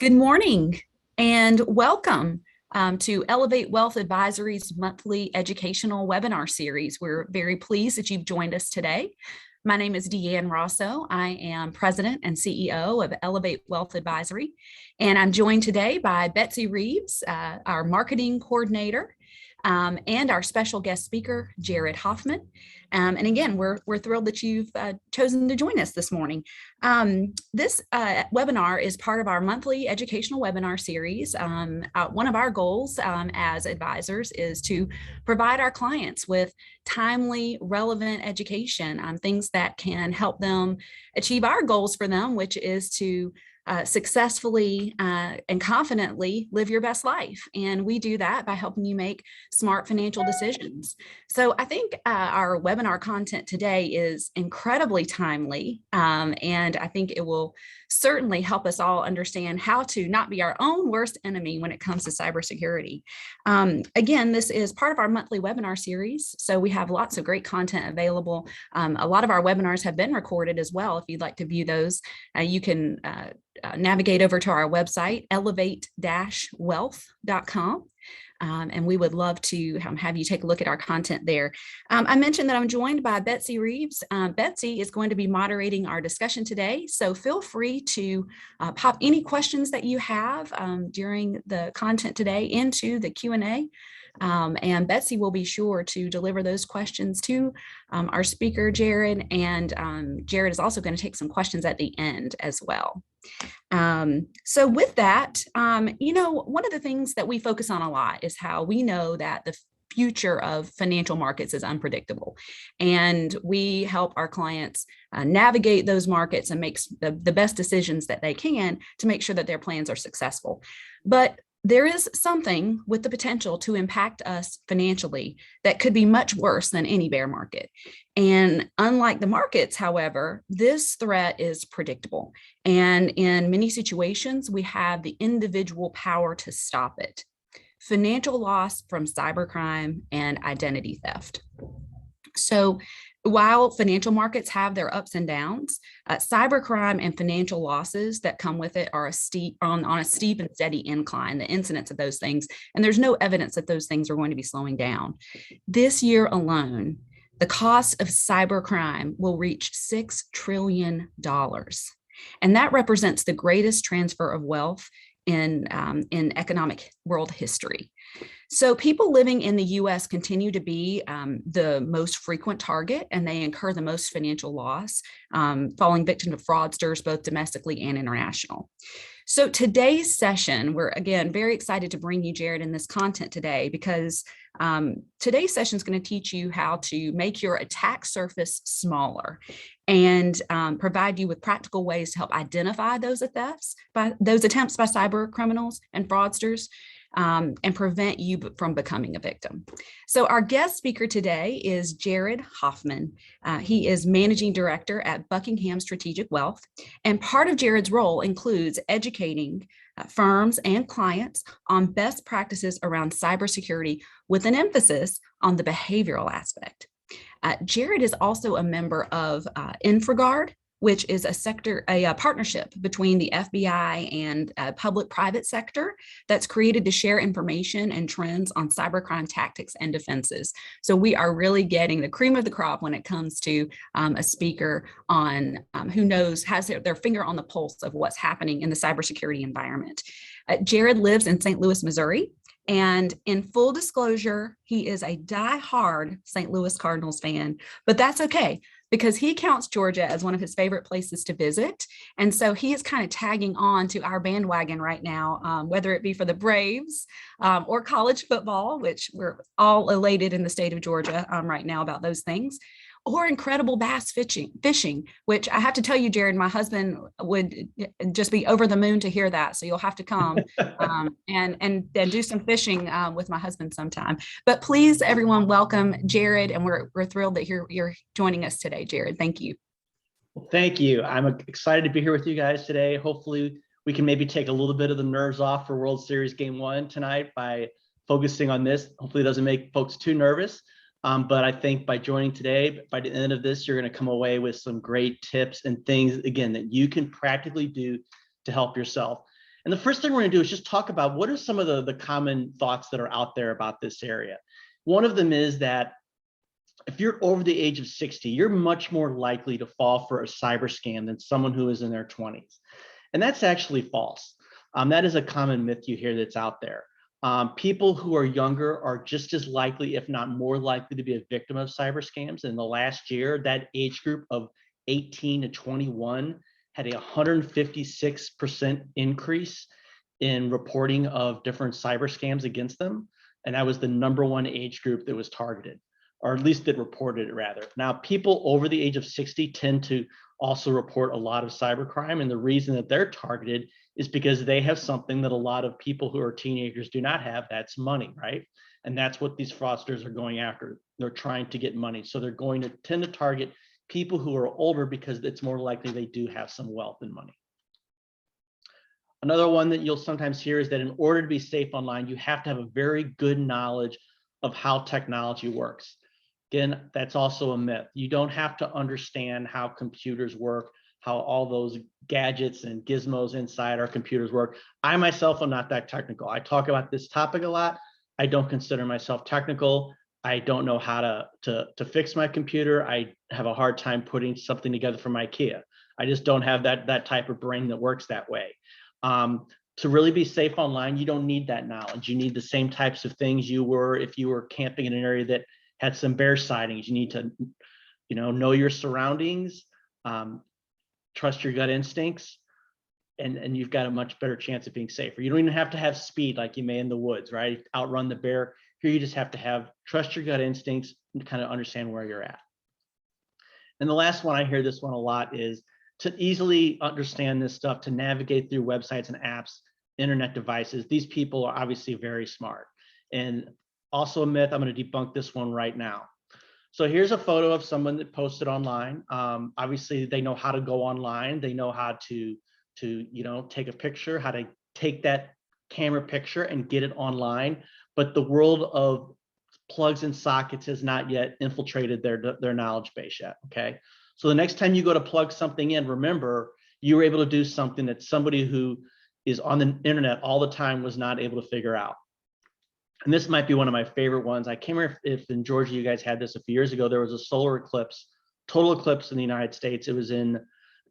Good morning and welcome to Elevate Wealth Advisory's monthly educational webinar series. We're very pleased that you've joined us today. My name is Deanne Rosso. I am President and CEO of Elevate Wealth Advisory, and I'm joined today by Betsy Reeves, our marketing coordinator, and our special guest speaker, Jared Hoffman. And again, we're thrilled that you've chosen to join us this morning. This webinar is part of our monthly educational webinar series. One of our goals as advisors is to provide our clients with timely, relevant education on things that can help them achieve our goals for them, which is to successfully and confidently live your best life. And we do that by helping you make smart financial decisions. So I think our webinar content today is incredibly timely, and I think it will certainly help us all understand how to not be our own worst enemy when it comes to cybersecurity. Again, this is part of our monthly webinar series, so we have lots of great content available. A lot of our webinars have been recorded as well. If you'd like to view those, you can navigate over to our website, elevate-wealth.com. And we would love to have you take a look at our content there. I mentioned that I'm joined by Betsy Reeves. Betsy is going to be moderating our discussion today, so feel free to pop any questions that you have during the content today into the Q&A. And Betsy will be sure to deliver those questions to our speaker, Jared, and Jared is also going to take some questions at the end as well. So with that, one of the things that we focus on a lot is how we know that the future of financial markets is unpredictable. And we help our clients navigate those markets and make the best decisions that they can to make sure that their plans are successful. But there is something with the potential to impact us financially that could be much worse than any bear market. And unlike the markets, however, this threat is predictable. And in many situations, we have the individual power to stop it. Financial loss from cybercrime and identity theft. So while financial markets have their ups and downs, cybercrime and financial losses that come with it are on a steep and steady incline, the incidence of those things, and there's no evidence that those things are going to be slowing down. This year alone, the cost of cybercrime will reach $6 trillion, and that represents the greatest transfer of wealth in economic world history. So people living in the US continue to be the most frequent target, and they incur the most financial loss, falling victim to fraudsters, both domestically and international. So today's session, we're again very excited to bring you, Jared, in this content today, because today's session is going to teach you how to make your attack surface smaller and provide you with practical ways to help identify those attempts by cyber criminals and fraudsters, and prevent you from becoming a victim. So our guest speaker today is Jared Hoffman. He is Managing Director at Buckingham Strategic Wealth, and part of Jared's role includes educating firms and clients on best practices around cybersecurity with an emphasis on the behavioral aspect. Jared is also a member of Infraguard, which is a partnership between the FBI and public-private sector that's created to share information and trends on cybercrime tactics and defenses. So we are really getting the cream of the crop when it comes to a speaker on who has their finger on the pulse of what's happening in the cybersecurity environment. Jared lives in St. Louis, Missouri. And in full disclosure, he is a die-hard St. Louis Cardinals fan, but that's okay, because he counts Georgia as one of his favorite places to visit. And so he is kind of tagging on to our bandwagon right now, whether it be for the Braves or college football, which we're all elated in the state of Georgia right now about those things, or incredible bass fishing, which I have to tell you, Jared, my husband would just be over the moon to hear that. So you'll have to come and do some fishing with my husband sometime. But please, everyone, welcome Jared, and we're thrilled that you're joining us today, Jared. Thank you. Well, thank you. I'm excited to be here with you guys today. Hopefully, we can maybe take a little bit of the nerves off for World Series Game 1 tonight by focusing on this. Hopefully, it doesn't make folks too nervous. But I think by joining today, by the end of this, you're going to come away with some great tips and things, again, that you can practically do to help yourself. And the first thing we're going to do is just talk about what are some of the common thoughts that are out there about this area. One of them is that if you're over the age of 60, you're much more likely to fall for a cyber scam than someone who is in their 20s. And that's actually false. That is a common myth you hear that's out there. People who are younger are just as likely, if not more likely, to be a victim of cyber scams. In the last year, that age group of 18 to 21 had a 156% increase in reporting of different cyber scams against them. And that was the #1 age group that was targeted, or at least that reported it rather. Now, people over the age of 60 tend to also report a lot of cybercrime. And the reason that they're targeted is because they have something that a lot of people who are teenagers do not have. That's money, right? And that's what these fraudsters are going after. They're trying to get money. So they're going to tend to target people who are older because it's more likely they do have some wealth and money. Another one that you'll sometimes hear is that in order to be safe online, you have to have a very good knowledge of how technology works. Again, that's also a myth. You don't have to understand how computers work, how all those gadgets and gizmos inside our computers work. I myself am not that technical. I talk about this topic a lot. I don't consider myself technical. I don't know how to fix my computer. I have a hard time putting something together from IKEA. I just don't have that type of brain that works that way. To really be safe online, you don't need that knowledge. You need the same types of things you were if you were camping in an area that had some bear sightings. You need to, know your surroundings, trust your gut instincts, and you've got a much better chance of being safer. You don't even have to have speed like you may in the woods, right? Outrun the bear. Here you just have to trust your gut instincts and kind of understand where you're at. And the last one, I hear this one a lot, is to easily understand this stuff, to navigate through websites and apps, internet devices. These people are obviously very smart. And also a myth, I'm going to debunk this one right now. So here's a photo of someone that posted online. Obviously, they know how to go online. They know how to take a picture, how to take that camera picture and get it online. But the world of plugs and sockets has not yet infiltrated their knowledge base yet, okay? So the next time you go to plug something in, remember, you were able to do something that somebody who is on the internet all the time was not able to figure out. And this might be one of my favorite ones. I can't remember if in Georgia you guys had this a few years ago. There was a solar eclipse, total eclipse in the United States. It was I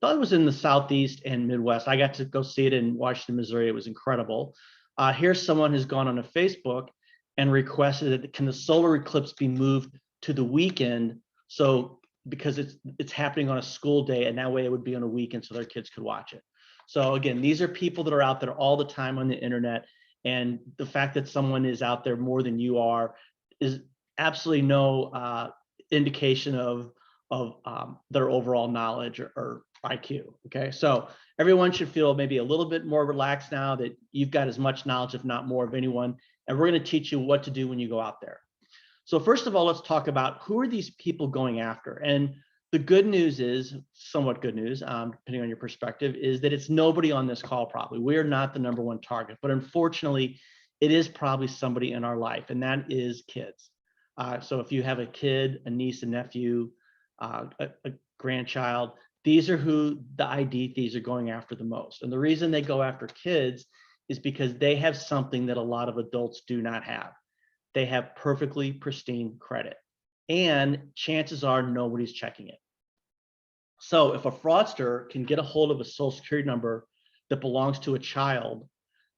thought it was in the Southeast and Midwest. I got to go see it in Washington, Missouri. It was incredible. Here's someone who's gone on a Facebook and requested that can the solar eclipse be moved to the weekend? So because it's happening on a school day, and that way it would be on a weekend so their kids could watch it. So again, these are people that are out there all the time on the internet. And the fact that someone is out there more than you are is absolutely no indication of their overall knowledge or IQ. Okay, so everyone should feel maybe a little bit more relaxed now that you've got as much knowledge, if not more, of anyone. And we're going to teach you what to do when you go out there. So first of all, let's talk about who are these people going after. And the good news is, somewhat good news, depending on your perspective, is that it's nobody on this call probably. We are not the #1 target, but unfortunately, it is probably somebody in our life, and that is kids. So if you have a kid, a niece, a nephew, a grandchild, these are who the ID thieves are going after the most. And the reason they go after kids is because they have something that a lot of adults do not have. They have perfectly pristine credit, and chances are nobody's checking it. So if a fraudster can get a hold of a social security number that belongs to a child,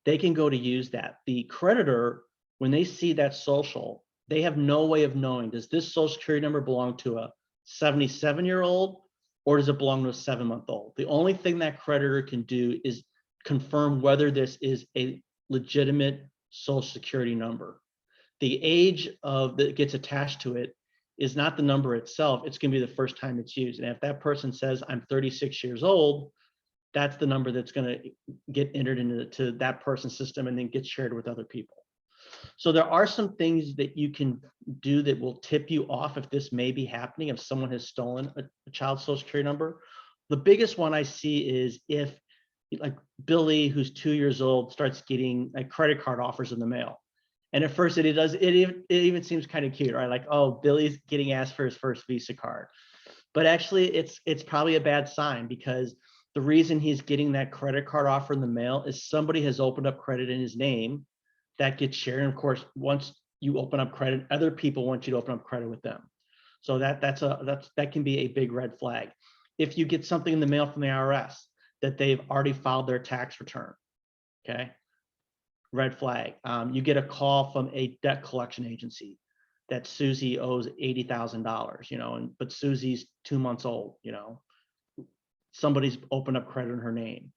they can go to use that. The creditor, when they see that social, they have no way of knowing, does this social security number belong to a 77-year-old or does it belong to a 7-month-old? The only thing that creditor can do is confirm whether this is a legitimate social security number. The age that gets attached to it is not the number itself. It's going to be the first time it's used. And if that person says, I'm 36 years old, that's the number that's going to get entered into that person's system and then get shared with other people. So there are some things that you can do that will tip you off if this may be happening, if someone has stolen a child's social security number. The biggest one I see is if, like, Billy, who's 2 years old, starts getting credit card offers in the mail. And at first it even seems kind of cute, right? Like, oh, Billy's getting asked for his first Visa card. But actually it's probably a bad sign, because The reason he's getting that credit card offer in the mail is somebody has opened up credit in his name that gets shared. And of course, once you open up credit, other people want you to open up credit with them. So that can be a big red flag. If you get something in the mail from the IRS that they've already filed their tax return, okay, red flag. You get a call from a debt collection agency that Susie owes $80,000, you know, but Susie's 2 months old, you know, somebody's opened up credit in her name.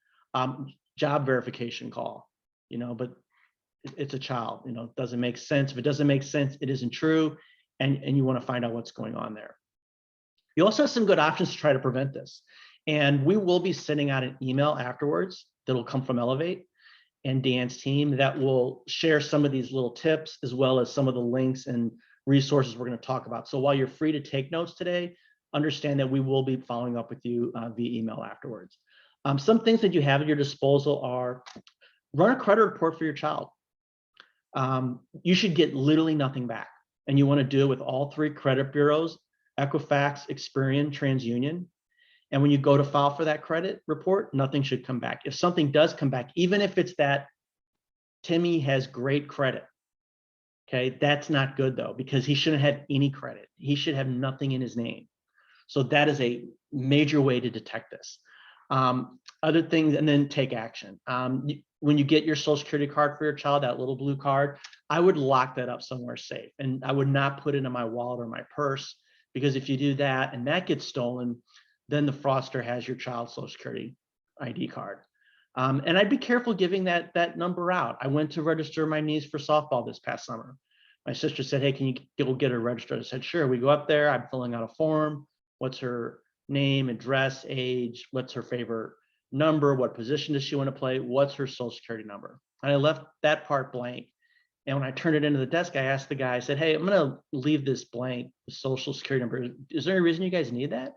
Job verification call, you know, but it's a child, you know, it doesn't make sense. If it doesn't make sense, it isn't true. And you want to find out what's going on there. You also have some good options to try to prevent this. And we will be sending out an email afterwards that'll come from Elevate and Dan's team that will share some of these little tips, as well as some of the links and resources we're going to talk about. So while you're free to take notes today, understand that we will be following up with you via email afterwards. Some things that you have at your disposal are run a credit report for your child. You should get literally nothing back. And you want to do it with all 3 credit bureaus, Equifax, Experian, TransUnion. And when you go to file for that credit report, nothing should come back. If something does come back, even if it's that Timmy has great credit, okay, that's not good though, because he shouldn't have any credit. He should have nothing in his name. So that is a major way to detect this. Other things, and then take action. When you get your social security card for your child, that little blue card, I would lock that up somewhere safe. And I would not put it in my wallet or my purse, because if you do that and that gets stolen, then the fraudster has your child's social security ID card. And I'd be careful giving that number out. I went to register my niece for softball this past summer. My sister said, hey, can you go get her registered? I said, sure. We go up there, I'm filling out a form. What's her name, address, age, what's her favorite number, what position does she want to play, what's her social security number? And I left that part blank. And when I turned it into the desk, I asked the guy, I said, hey, I'm going to leave this blank, the social security number. Is there any reason you guys need that?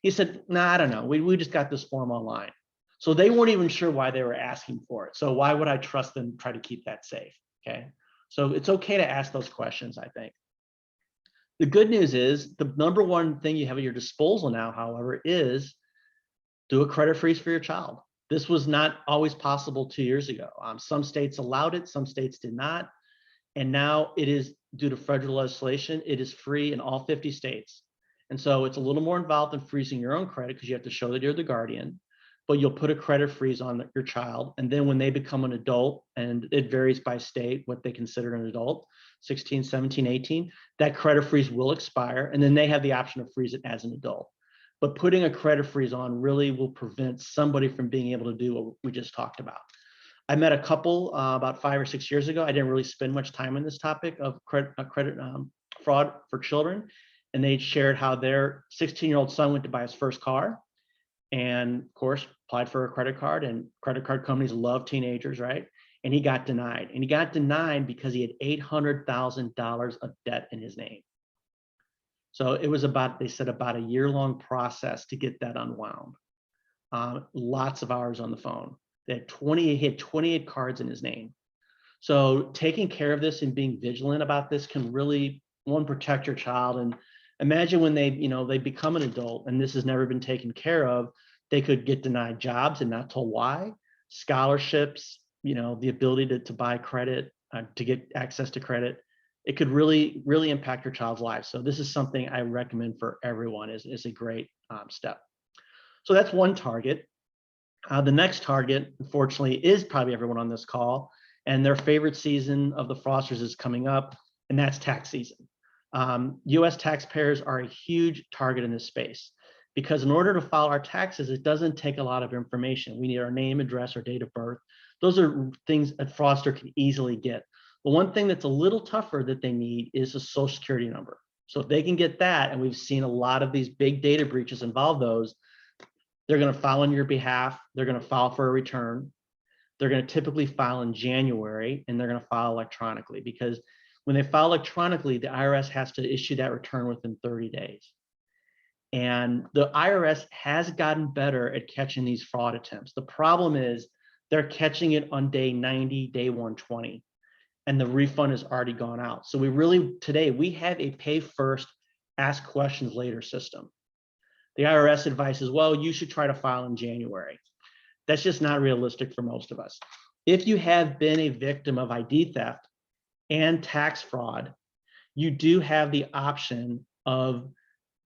He said, nah, I don't know. We just got this form online. So they weren't even sure why they were asking for it. So why would I trust them to try to keep that safe? Okay. So it's okay to ask those questions, I think. The good news is the number one thing you have at your disposal now, however, is do a credit freeze for your child. This was not always possible 2 years ago. Some states allowed it, some states did not. And now it is, due to federal legislation, it is free in all 50 states. And so it's a little more involved in freezing your own credit because you have to show that you're the guardian, but you'll put a credit freeze on your child. And then when they become an adult, and it varies by state what they consider an adult, 16, 17, 18, that credit freeze will expire. And then they have the option to freeze it as an adult. But putting a credit freeze on really will prevent somebody from being able to do what we just talked about. I met a couple about 5 or 6 years ago. I didn't really spend much time on this topic of credit fraud for children. And they shared how their 16-year-old son went to buy his first car and, of course, applied for a credit card. And credit card companies love teenagers, right? And he got denied. And he got denied because he had $800,000 of debt in his name. So it was about, they said, about a year-long process to get that unwound. Lots of hours on the phone. He had 28 cards in his name. So taking care of this and being vigilant about this can really, one, protect your child. And imagine when they become an adult and this has never been taken care of, they could get denied jobs and not told why, scholarships, the ability to buy credit, to get access to credit. It could really, really impact your child's life. So this is something I recommend for everyone, is a great step. So that's one target. The next target, unfortunately, is probably everyone on this call, and their favorite season of the fraudsters is coming up, and that's tax season. US taxpayers are a huge target in this space because in order to file our taxes, it doesn't take a lot of information. We need our name, address, or date of birth. Those are things a fraudster can easily get. The one thing that's a little tougher that they need is a social security number. So if they can get that, and we've seen a lot of these big data breaches involve those, they're going to file on your behalf. They're going to file for a return. They're going to typically file in January, and they're going to file electronically because when they file electronically, the IRS has to issue that return within 30 days. And the IRS has gotten better at catching these fraud attempts. The problem is they're catching it on day 90, day 120, and the refund has already gone out. So today we have a pay first, ask questions later system. The IRS advice is, well, you should try to file in January. That's just not realistic for most of us. If you have been a victim of ID theft and tax fraud, you do have the option of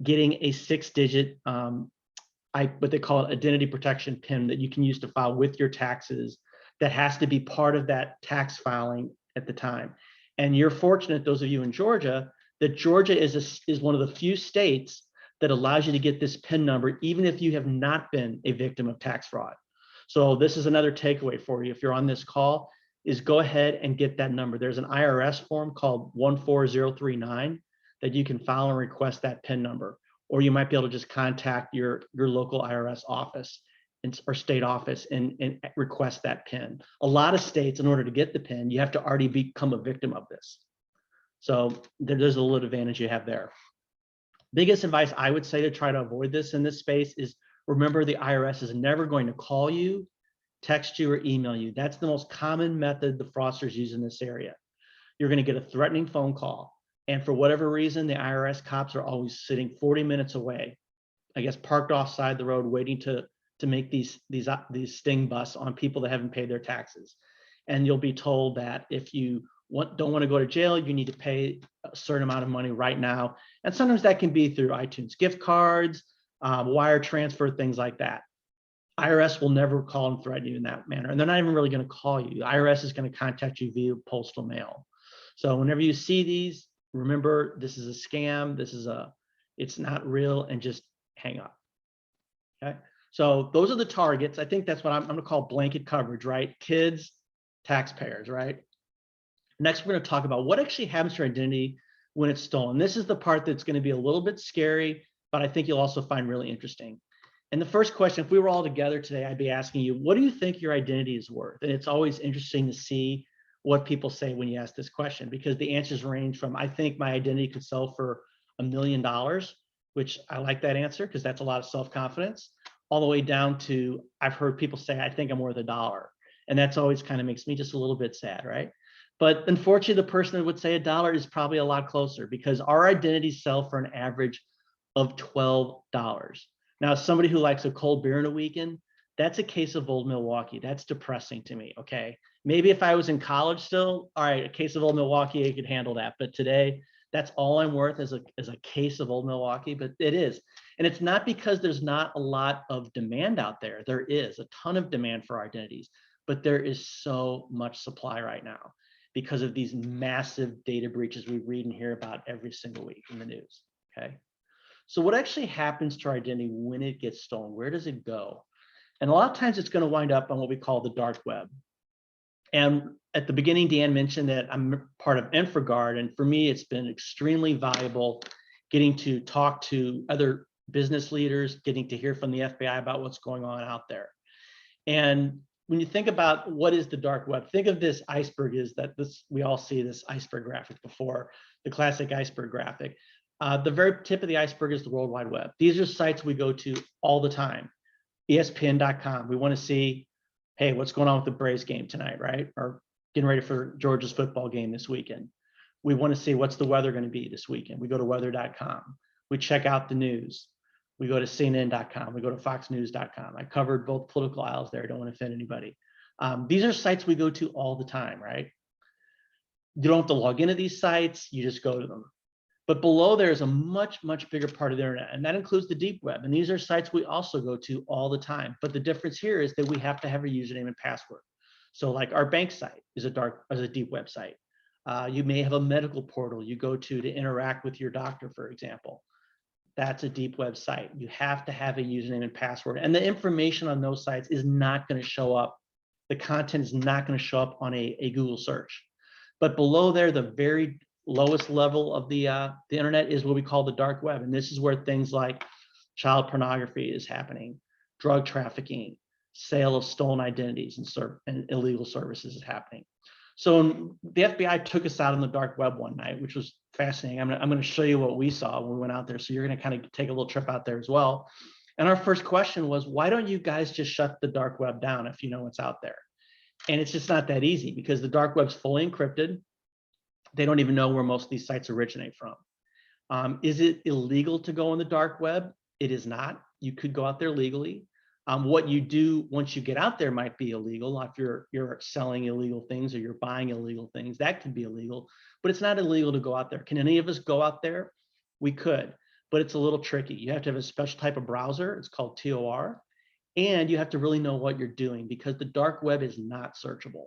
getting a 6-digit, what they call it, identity protection PIN that you can use to file with your taxes that has to be part of that tax filing at the time. And you're fortunate, those of you in Georgia, that Georgia is one of the few states that allows you to get this PIN number, even if you have not been a victim of tax fraud. So this is another takeaway for you if you're on this call, is go ahead and get that number. There's an IRS form called 14039 that you can file and request that PIN number, or you might be able to just contact your local IRS office or state office and request that PIN. A lot of states, in order to get the PIN, you have to already become a victim of this. So there's a little advantage you have there. Biggest advice I would say to try to avoid this in this space is remember the IRS is never going to call you, text you, or email you. That's the most common method the fraudsters use in this area. You're going to get a threatening phone call. And for whatever reason, the IRS cops are always sitting 40 minutes away, I guess parked offside the road, waiting to make these sting busts on people that haven't paid their taxes. And you'll be told that if you don't want to go to jail, you need to pay a certain amount of money right now. And sometimes that can be through iTunes gift cards, wire transfer, things like that. IRS will never call and threaten you in that manner. And they're not even really going to call you. The IRS is going to contact you via postal mail. So whenever you see these, remember, this is a scam. It's not real, and just hang up. Okay. So those are the targets. I think that's what I'm going to call blanket coverage, right? Kids, taxpayers, right? Next, we're going to talk about what actually happens to your identity when it's stolen. This is the part that's going to be a little bit scary, but I think you'll also find really interesting. And the first question, if we were all together today, I'd be asking you, what do you think your identity is worth? And it's always interesting to see what people say when you ask this question, because the answers range from, I think my identity could sell for $1 million, which I like that answer because that's a lot of self-confidence, all the way down to, I've heard people say, I think I'm worth $1. And that's always kind of makes me just a little bit sad, right? But unfortunately, the person that would say $1 is probably a lot closer, because our identities sell for an average of $12. Now, somebody who likes a cold beer in a weekend, that's a case of Old Milwaukee. That's depressing to me, okay? Maybe if I was in college still, all right, a case of Old Milwaukee, I could handle that. But today, that's all I'm worth is a case of Old Milwaukee, but it is. And it's not because there's not a lot of demand out there. There is a ton of demand for our identities, but there is so much supply right now because of these massive data breaches we read and hear about every single week in the news, okay? So what actually happens to our identity when it gets stolen? Where does it go? And a lot of times it's going to wind up on what we call the dark web. And at the beginning, Dan mentioned that I'm part of Infraguard. And for me, it's been extremely valuable getting to talk to other business leaders, getting to hear from the FBI about what's going on out there. And when you think about what is the dark web, think of this iceberg is that we all see this iceberg graphic before, the classic iceberg graphic. The very tip of the iceberg is the World Wide Web. These are sites we go to all the time. ESPN.com. We want to see, hey, what's going on with the Braves game tonight, right? Or getting ready for Georgia's football game this weekend. We want to see what's the weather going to be this weekend. We go to weather.com. We check out the news. We go to CNN.com. We go to foxnews.com. I covered both political aisles there. I don't want to offend anybody. These are sites we go to all the time, right? You don't have to log into these sites. You just go to them. But below there is a much, much bigger part of the internet, and that includes the deep web. And these are sites we also go to all the time. But the difference here is that we have to have a username and password. So like our bank site is a deep website. You may have a medical portal you go to interact with your doctor, for example. That's a deep web site. You have to have a username and password. And the information on those sites is not going to show up. The content is not going to show up on a Google search. But below there, the very lowest level of the internet is what we call the dark web. And this is where things like child pornography is happening, drug trafficking, sale of stolen identities and illegal services is happening. So the FBI took us out on the dark web one night, which was fascinating. I'm going to show you what we saw when we went out there. So you're going to kind of take a little trip out there as well. And our first question was, why don't you guys just shut the dark web down if you know what's out there? And it's just not that easy because the dark web's fully encrypted. They don't even know where most of these sites originate from. Is it illegal to go on the dark web? It is not. You could go out there legally. What you do once you get out there might be illegal. If you're selling illegal things or you're buying illegal things, that could be illegal, but it's not illegal to go out there. Can any of us go out there? We could, but it's a little tricky. You have to have a special type of browser. It's called TOR, and you have to really know what you're doing because the dark web is not searchable.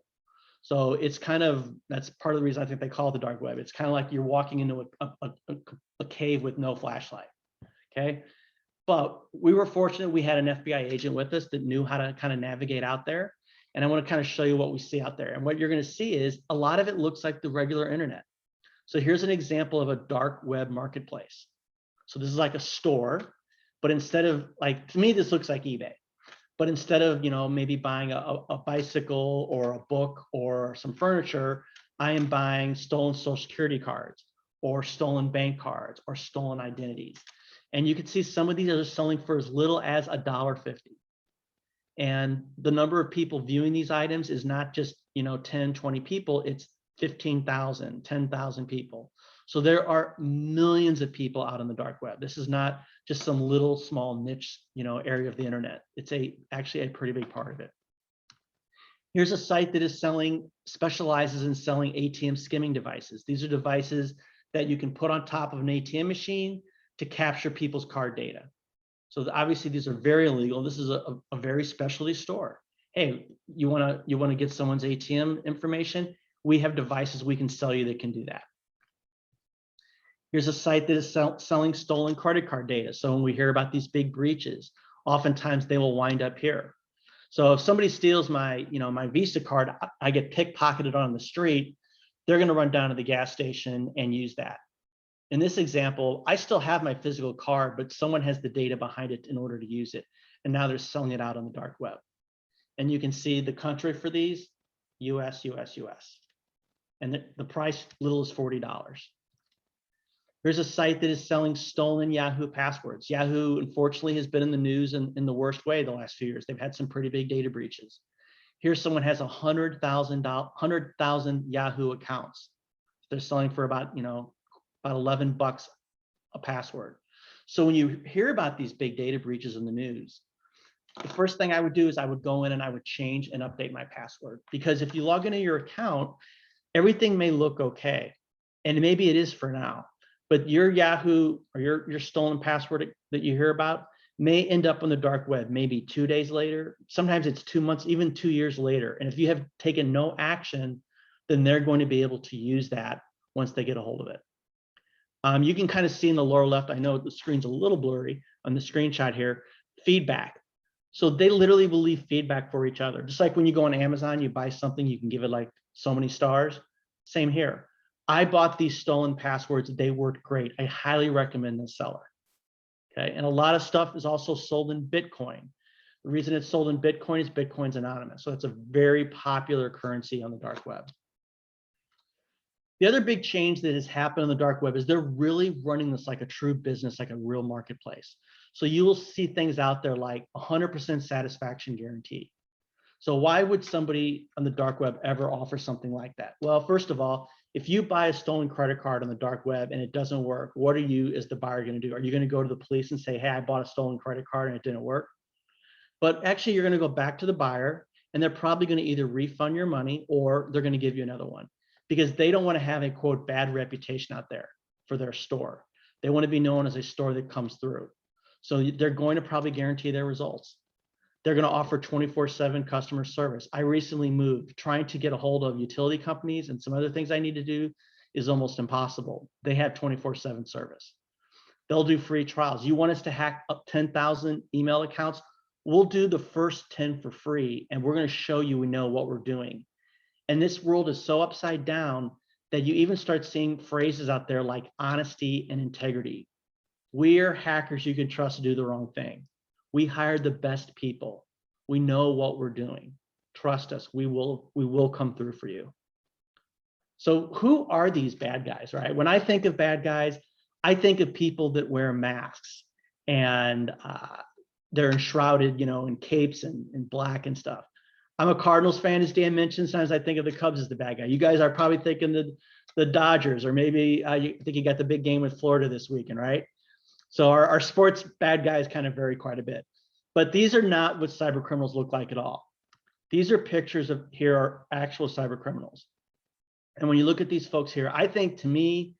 So it's that's part of the reason I think they call it the dark web. It's kind of like you're walking into a cave with no flashlight, okay? But we were fortunate we had an FBI agent with us that knew how to kind of navigate out there. And I want to kind of show you what we see out there. And what you're going to see is a lot of it looks like the regular internet. So here's an example of a dark web marketplace. So this is like a store, but instead of to me, this looks like eBay. But instead of, maybe buying a bicycle or a book or some furniture, I am buying stolen Social Security cards or stolen bank cards or stolen identities. And you can see some of these are selling for as little as $1.50. And the number of people viewing these items is not just, 10, 20 people, it's 15,000, 10,000 people. So there are millions of people out on the dark web. This is not just some little small niche, area of the internet. It's actually a pretty big part of it. Here's a site that is specializes in selling ATM skimming devices. These are devices that you can put on top of an ATM machine to capture people's card data. So obviously these are very illegal. This is a very specialty store. Hey, you wanna get someone's ATM information? We have devices we can sell you that can do that. Here's a site that is selling stolen credit card data. So when we hear about these big breaches, oftentimes they will wind up here. So if somebody steals my Visa card, I get pickpocketed on the street, they're gonna run down to the gas station and use that. In this example, I still have my physical card, but someone has the data behind it in order to use it. And now they're selling it out on the dark web. And you can see the country for these, US, US, US. And the price little as $40. Here's a site that is selling stolen Yahoo passwords. Yahoo, unfortunately, has been in the news in the worst way the last few years. They've had some pretty big data breaches. Here's someone has 100,000 Yahoo accounts. They're selling for about $11 a password. So when you hear about these big data breaches in the news, the first thing I would do is I would go in and I would change and update my password. Because if you log into your account, everything may look okay. And maybe it is for now, but your Yahoo or your stolen password that you hear about may end up on the dark web, maybe 2 days later. Sometimes it's 2 months, even 2 years later. And if you have taken no action, then they're going to be able to use that once they get a hold of it. You can kind of see in the lower left, I know the screen's a little blurry on the screenshot here, feedback. So they literally will leave feedback for each other. Just like when you go on Amazon, you buy something, you can give it like so many stars. Same here. I bought these stolen passwords. They worked great. I highly recommend the seller. Okay. And a lot of stuff is also sold in Bitcoin. The reason it's sold in Bitcoin is Bitcoin's anonymous. So it's a very popular currency on the dark web. The other big change that has happened on the dark web is they're really running this like a true business, like a real marketplace. So you will see things out there like 100% satisfaction guarantee. So why would somebody on the dark web ever offer something like that? Well, first of all, if you buy a stolen credit card on the dark web and it doesn't work, what are you as the buyer going to do? Are you going to go to the police and say, hey, I bought a stolen credit card and it didn't work? But actually, you're going to go back to the buyer and they're probably going to either refund your money or they're going to give you another one, because they don't want to have a quote bad reputation out there for their store. They want to be known as a store that comes through. So they're going to probably guarantee their results. They're going to offer 24/7 customer service. I recently moved. Trying to get a hold of utility companies and some other things I need to do is almost impossible. They have 24/7 service. They'll do free trials. You want us to hack up 10,000 email accounts? We'll do the first 10 for free, and we're going to show you we know what we're doing. And this world is so upside down that you even start seeing phrases out there like honesty and integrity. We're hackers you can trust to do the wrong thing. We hired the best people. We know what we're doing. Trust us, we will come through for you. So who are these bad guys, right? When I think of bad guys, I think of people that wear masks and they're enshrouded, in capes and black and stuff. I'm a Cardinals fan, as Dan mentioned. Sometimes I think of the Cubs as the bad guy. You guys are probably thinking the Dodgers, or maybe you think you got the big game with Florida this weekend, right? So our sports bad guys kind of vary quite a bit. But these are not what cyber criminals look like at all. These are pictures of, here are actual cyber criminals. And when you look at these folks here, I think, to me,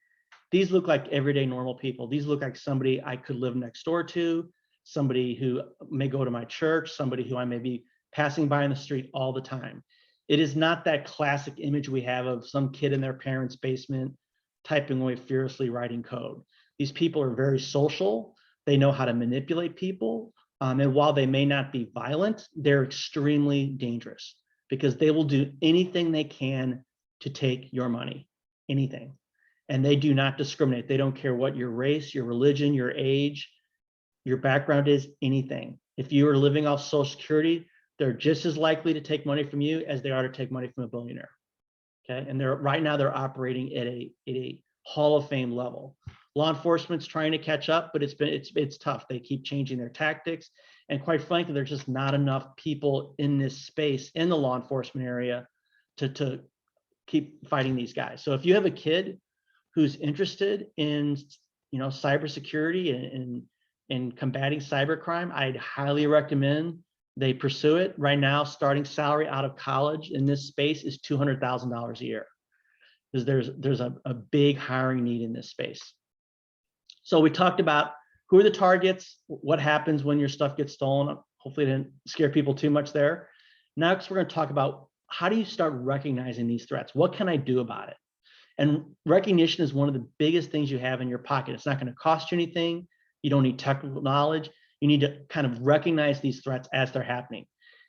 these look like everyday normal people. These look like somebody I could live next door to, somebody who may go to my church, somebody who I may be passing by in the street all the time. It is not that classic image we have of some kid in their parents' basement typing away furiously writing code. These people are very social. They know how to manipulate people. And while they may not be violent, they're extremely dangerous because they will do anything they can to take your money, anything. And they do not discriminate. They don't care what your race, your religion, your age, your background is, anything. If you are living off Social Security, they're just as likely to take money from you as they are to take money from a billionaire. Okay, and right now they're operating at a Hall of Fame level. Law enforcement's trying to catch up, but it's tough. They keep changing their tactics, and quite frankly, there's just not enough people in this space in the law enforcement area to keep fighting these guys. So if you have a kid who's interested in, cybersecurity and combating cybercrime, I'd highly recommend they pursue it. Right now, starting salary out of college in this space is $200,000 a year, because there's a big hiring need in this space. So we talked about who are the targets, what happens when your stuff gets stolen. Hopefully, I didn't scare people too much there. Next, we're going to talk about how do you start recognizing these threats? What can I do about it? And recognition is one of the biggest things you have in your pocket. It's not going to cost you anything. You don't need technical knowledge. You need to kind of recognize these threats as they're happening.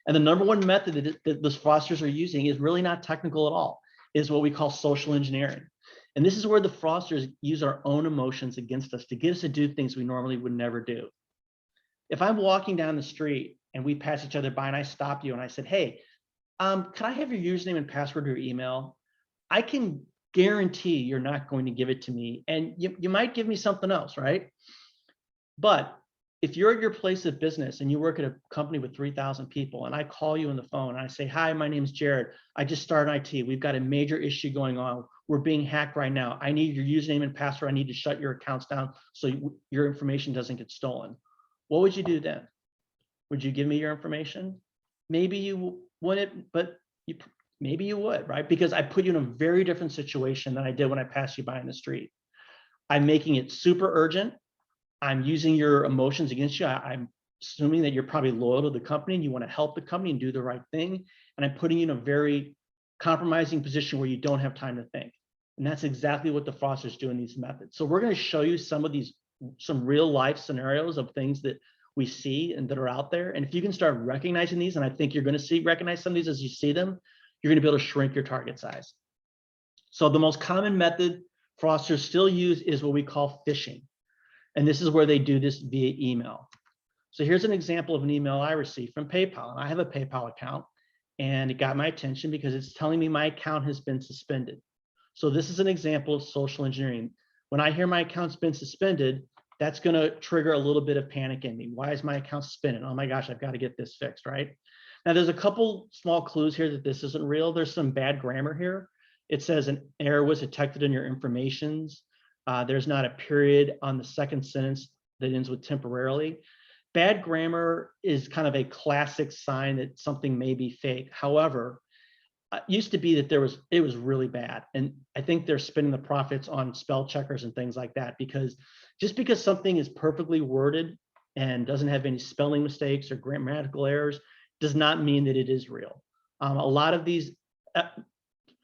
And the number one method that those fraudsters are using is really not technical at all, is what we call social engineering. And this is where the fraudsters use our own emotions against us to get us to do things we normally would never do. If I'm walking down the street and we pass each other by and I stopped you and I said, hey, can I have your username and password or your email? I can guarantee you're not going to give it to me, and you might give me something else, right? But if you're at your place of business and you work at a company with 3,000 people and I call you on the phone and I say, hi, my name's Jared. I just started IT. We've got a major issue going on. We're being hacked right now. I need your username and password. I need to shut your accounts down so your information doesn't get stolen. What would you do then? Would you give me your information? Maybe you wouldn't, but maybe you would, right? Because I put you in a very different situation than I did when I passed you by in the street. I'm making it super urgent. I'm using your emotions against you. I'm assuming that you're probably loyal to the company and you want to help the company and do the right thing. And I'm putting you in a very compromising position where you don't have time to think. And that's exactly what the fraudsters do in these methods. So we're going to show you some real life scenarios of things that we see and that are out there. And if you can start recognizing these, and I think you're going to recognize some of these as you see them, you're going to be able to shrink your target size. So the most common method fraudsters still use is what we call phishing. And this is where they do this via email. So here's an example of an email I received from PayPal. And I have a PayPal account, and it got my attention because it's telling me my account has been suspended. So this is an example of social engineering. When I hear my account's been suspended, that's going to trigger a little bit of panic in me. Why is my account suspended? Oh my gosh, I've got to get this fixed, right? Now, there's a couple small clues here that this isn't real. There's some bad grammar here. It says an error was detected in your informations. There's not a period on the second sentence that ends with temporarily. Bad grammar is kind of a classic sign that something may be fake. However, it used to be that it was really bad. And I think they're spending the profits on spell checkers and things like that, because just because something is perfectly worded and doesn't have any spelling mistakes or grammatical errors does not mean that it is real. A lot of these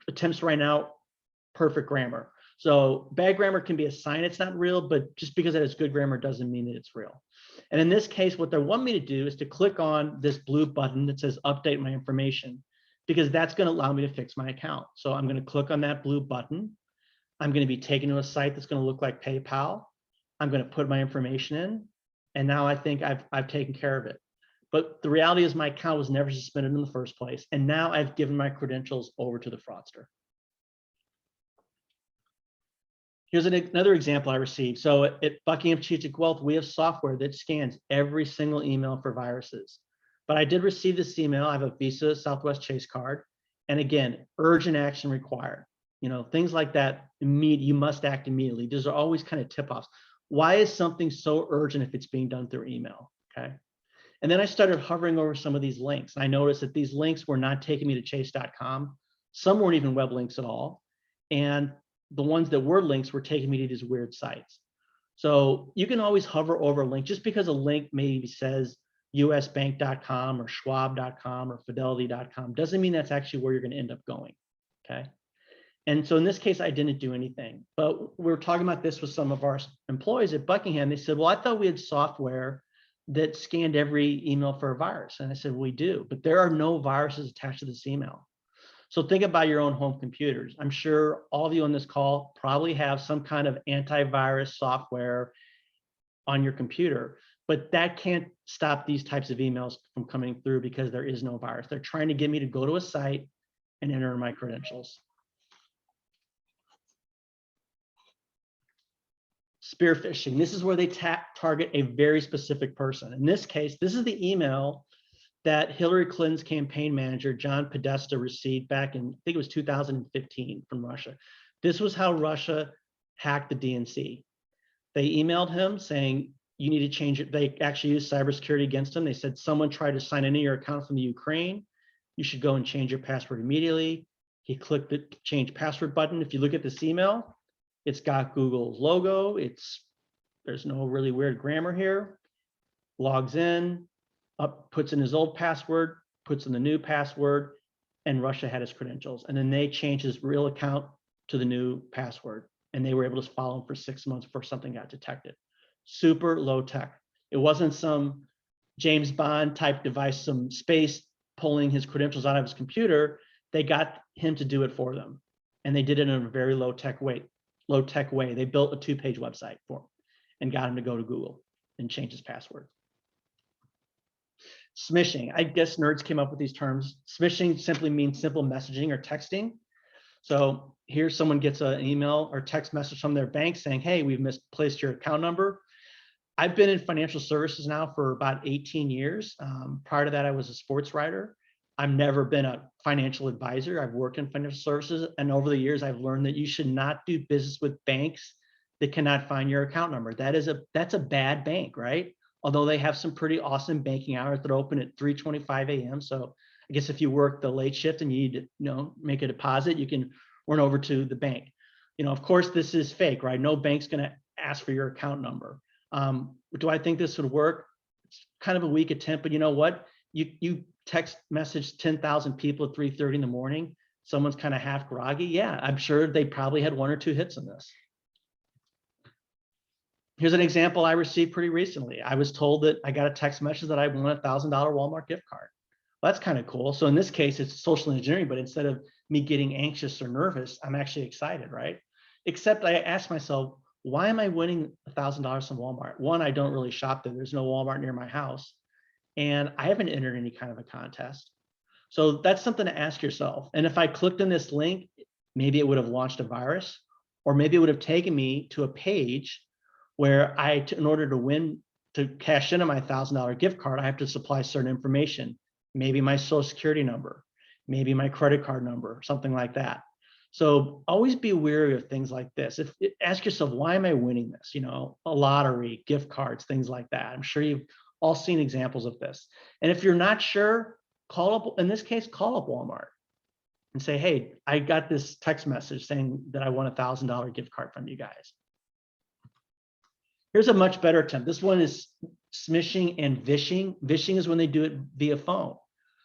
attempts right now, perfect grammar. So bad grammar can be a sign it's not real, but just because it has good grammar doesn't mean that it's real. And in this case, what they want me to do is to click on this blue button that says update my information, because that's going to allow me to fix my account. So I'm going to click on that blue button. I'm going to be taken to a site that's going to look like PayPal. I'm going to put my information in, and now I think I've taken care of it. But the reality is my account was never suspended in the first place, and now I've given my credentials over to the fraudster. Here's another example I received. So at Buckingham Strategic Wealth, we have software that scans every single email for viruses. But I did receive this email. I have a Visa Southwest Chase card. And again, urgent action required. Things like that, you must act immediately. These are always kind of tip-offs. Why is something so urgent if it's being done through email? Okay. And then I started hovering over some of these links. And I noticed that these links were not taking me to chase.com. Some weren't even web links at all. And the ones that were links were taking me to these weird sites. So you can always hover over a link. Just because a link maybe says usbank.com or schwab.com or fidelity.com doesn't mean that's actually where you're going to end up going. Okay. And so in this case, I didn't do anything. But we were talking about this with some of our employees at Buckingham. They said, well, I thought we had software that scanned every email for a virus. And I said, we do, but there are no viruses attached to this email. So think about your own home computers. I'm sure all of you on this call probably have some kind of antivirus software on your computer, but that can't stop these types of emails from coming through because there is no virus. They're trying to get me to go to a site and enter my credentials. Spear phishing. This is where they target a very specific person. In this case, this is the email that Hillary Clinton's campaign manager, John Podesta, received back in, I think it was 2015 from Russia. This was how Russia hacked the DNC. They emailed him saying, you need to change it. They actually used cybersecurity against him. They said, someone tried to sign into your account from the Ukraine. You should go and change your password immediately. He clicked the change password button. If you look at this email, it's got Google's logo. There's no really weird grammar here. Logs in, puts in his old password, puts in the new password, and Russia had his credentials. And then they changed his real account to the new password. And they were able to follow him for 6 months before something got detected. Super low tech. It wasn't some James Bond type device, some space pulling his credentials out of his computer. They got him to do it for them. And they did it in a very low tech way. They built a 2-page website for him and got him to go to Google and change his password. Smishing. I guess nerds came up with these terms. Smishing simply means simple messaging or texting. So here someone gets an email or text message from their bank saying, hey, we've misplaced your account number. I've been in financial services now for about 18 years. Prior to that, I was a sports writer. I've never been a financial advisor. I've worked in financial services. And over the years, I've learned that you should not do business with banks that cannot find your account number. That's a bad bank, right? Although they have some pretty awesome banking hours that open at 3:25 a.m. So I guess if you work the late shift and you need to, make a deposit, you can run over to the bank. Of course, this is fake, right? No bank's going to ask for your account number. Do I think this would work? It's kind of a weak attempt, but you know what? You text message 10,000 people at 3:30 in the morning. Someone's kind of half groggy. Yeah, I'm sure they probably had 1 or 2 hits on this. Here's an example I received pretty recently. I was told that I got a text message that I won a $1,000 Walmart gift card. Well, that's kind of cool. So in this case, it's social engineering, but instead of me getting anxious or nervous, I'm actually excited, right? Except I asked myself, why am I winning $1,000 from Walmart? One, I don't really shop there. There's no Walmart near my house. And I haven't entered any kind of a contest. So that's something to ask yourself. And if I clicked on this link, maybe it would have launched a virus, or maybe it would have taken me to a page where in order to win, to cash in on my $1,000 gift card, I have to supply certain information, maybe my social security number, maybe my credit card number, something like that. So always be wary of things like this. Ask yourself, why am I winning this? A lottery, gift cards, things like that. I'm sure you've all seen examples of this. And if you're not sure, in this case, call up Walmart and say, hey, I got this text message saying that I won a $1,000 gift card from you guys. Here's a much better attempt. This one is smishing and vishing. Vishing is when they do it via phone.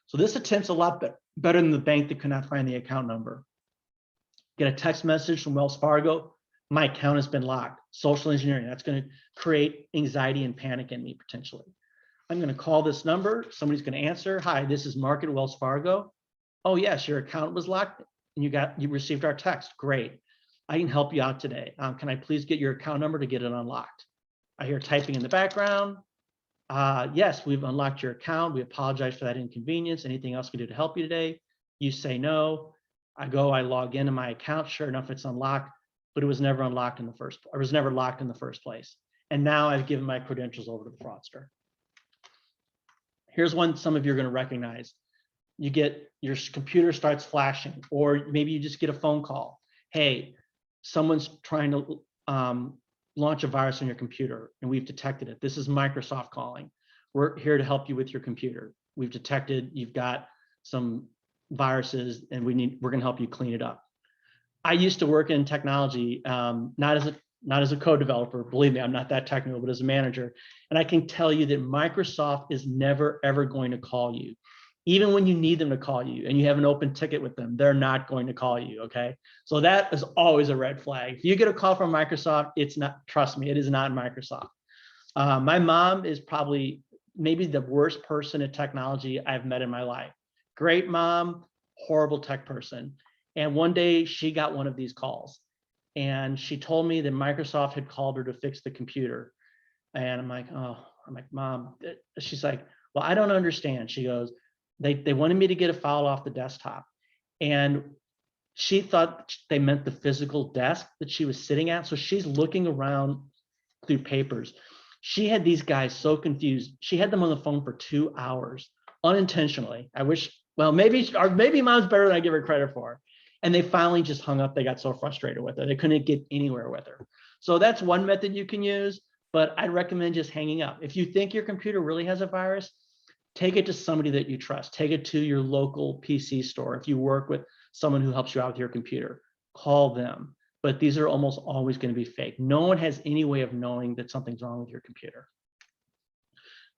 So this attempt's a lot better than the bank that could not find the account number. Get a text message from Wells Fargo. My account has been locked. Social engineering. That's going to create anxiety and panic in me potentially. I'm going to call this number. Somebody's going to answer. Hi, this is Mark at Wells Fargo. Oh yes, your account was locked and you received our text. Great. I can help you out today. Can I please get your account number to get it unlocked? I hear typing in the background. Yes, we've unlocked your account. We apologize for that inconvenience. Anything else we can do to help you today? You say no. I log into my account. Sure enough, it's unlocked, but it was never unlocked in the first, or was never locked in the first place. And now I've given my credentials over to the fraudster. Here's one some of you are going to recognize. You get your computer starts flashing, or maybe you just get a phone call. Hey, someone's trying to launch a virus on your computer and we've detected it. This is Microsoft calling. We're here to help you with your computer. We've detected you've got some viruses and we're going to help you clean it up. I used to work in technology, not as a code developer, believe me, I'm not that technical, but as a manager. And I can tell you that Microsoft is never, ever going to call you. Even when you need them to call you and you have an open ticket with them, they're not going to call you, okay? So that is always a red flag. If you get a call from Microsoft, it's not, trust me, it is not Microsoft. My mom is probably maybe the worst person at technology I've met in my life. Great mom, horrible tech person. And one day she got one of these calls and she told me that Microsoft had called her to fix the computer. And I'm like, oh, Mom, she's like, well, I don't understand. She goes, they wanted me to get a file off the desktop. And she thought they meant the physical desk that she was sitting at. So she's looking around through papers. She had these guys so confused. She had them on the phone for 2 hours unintentionally. I wish, well, maybe Mom's better than I give her credit for. And they finally just hung up. They got so frustrated with her. They couldn't get anywhere with her. So that's one method you can use, but I'd recommend just hanging up. If you think your computer really has a virus, take it to somebody that you trust. Take it to your local PC store. If you work with someone who helps you out with your computer, call them. But these are almost always going to be fake. No one has any way of knowing that something's wrong with your computer.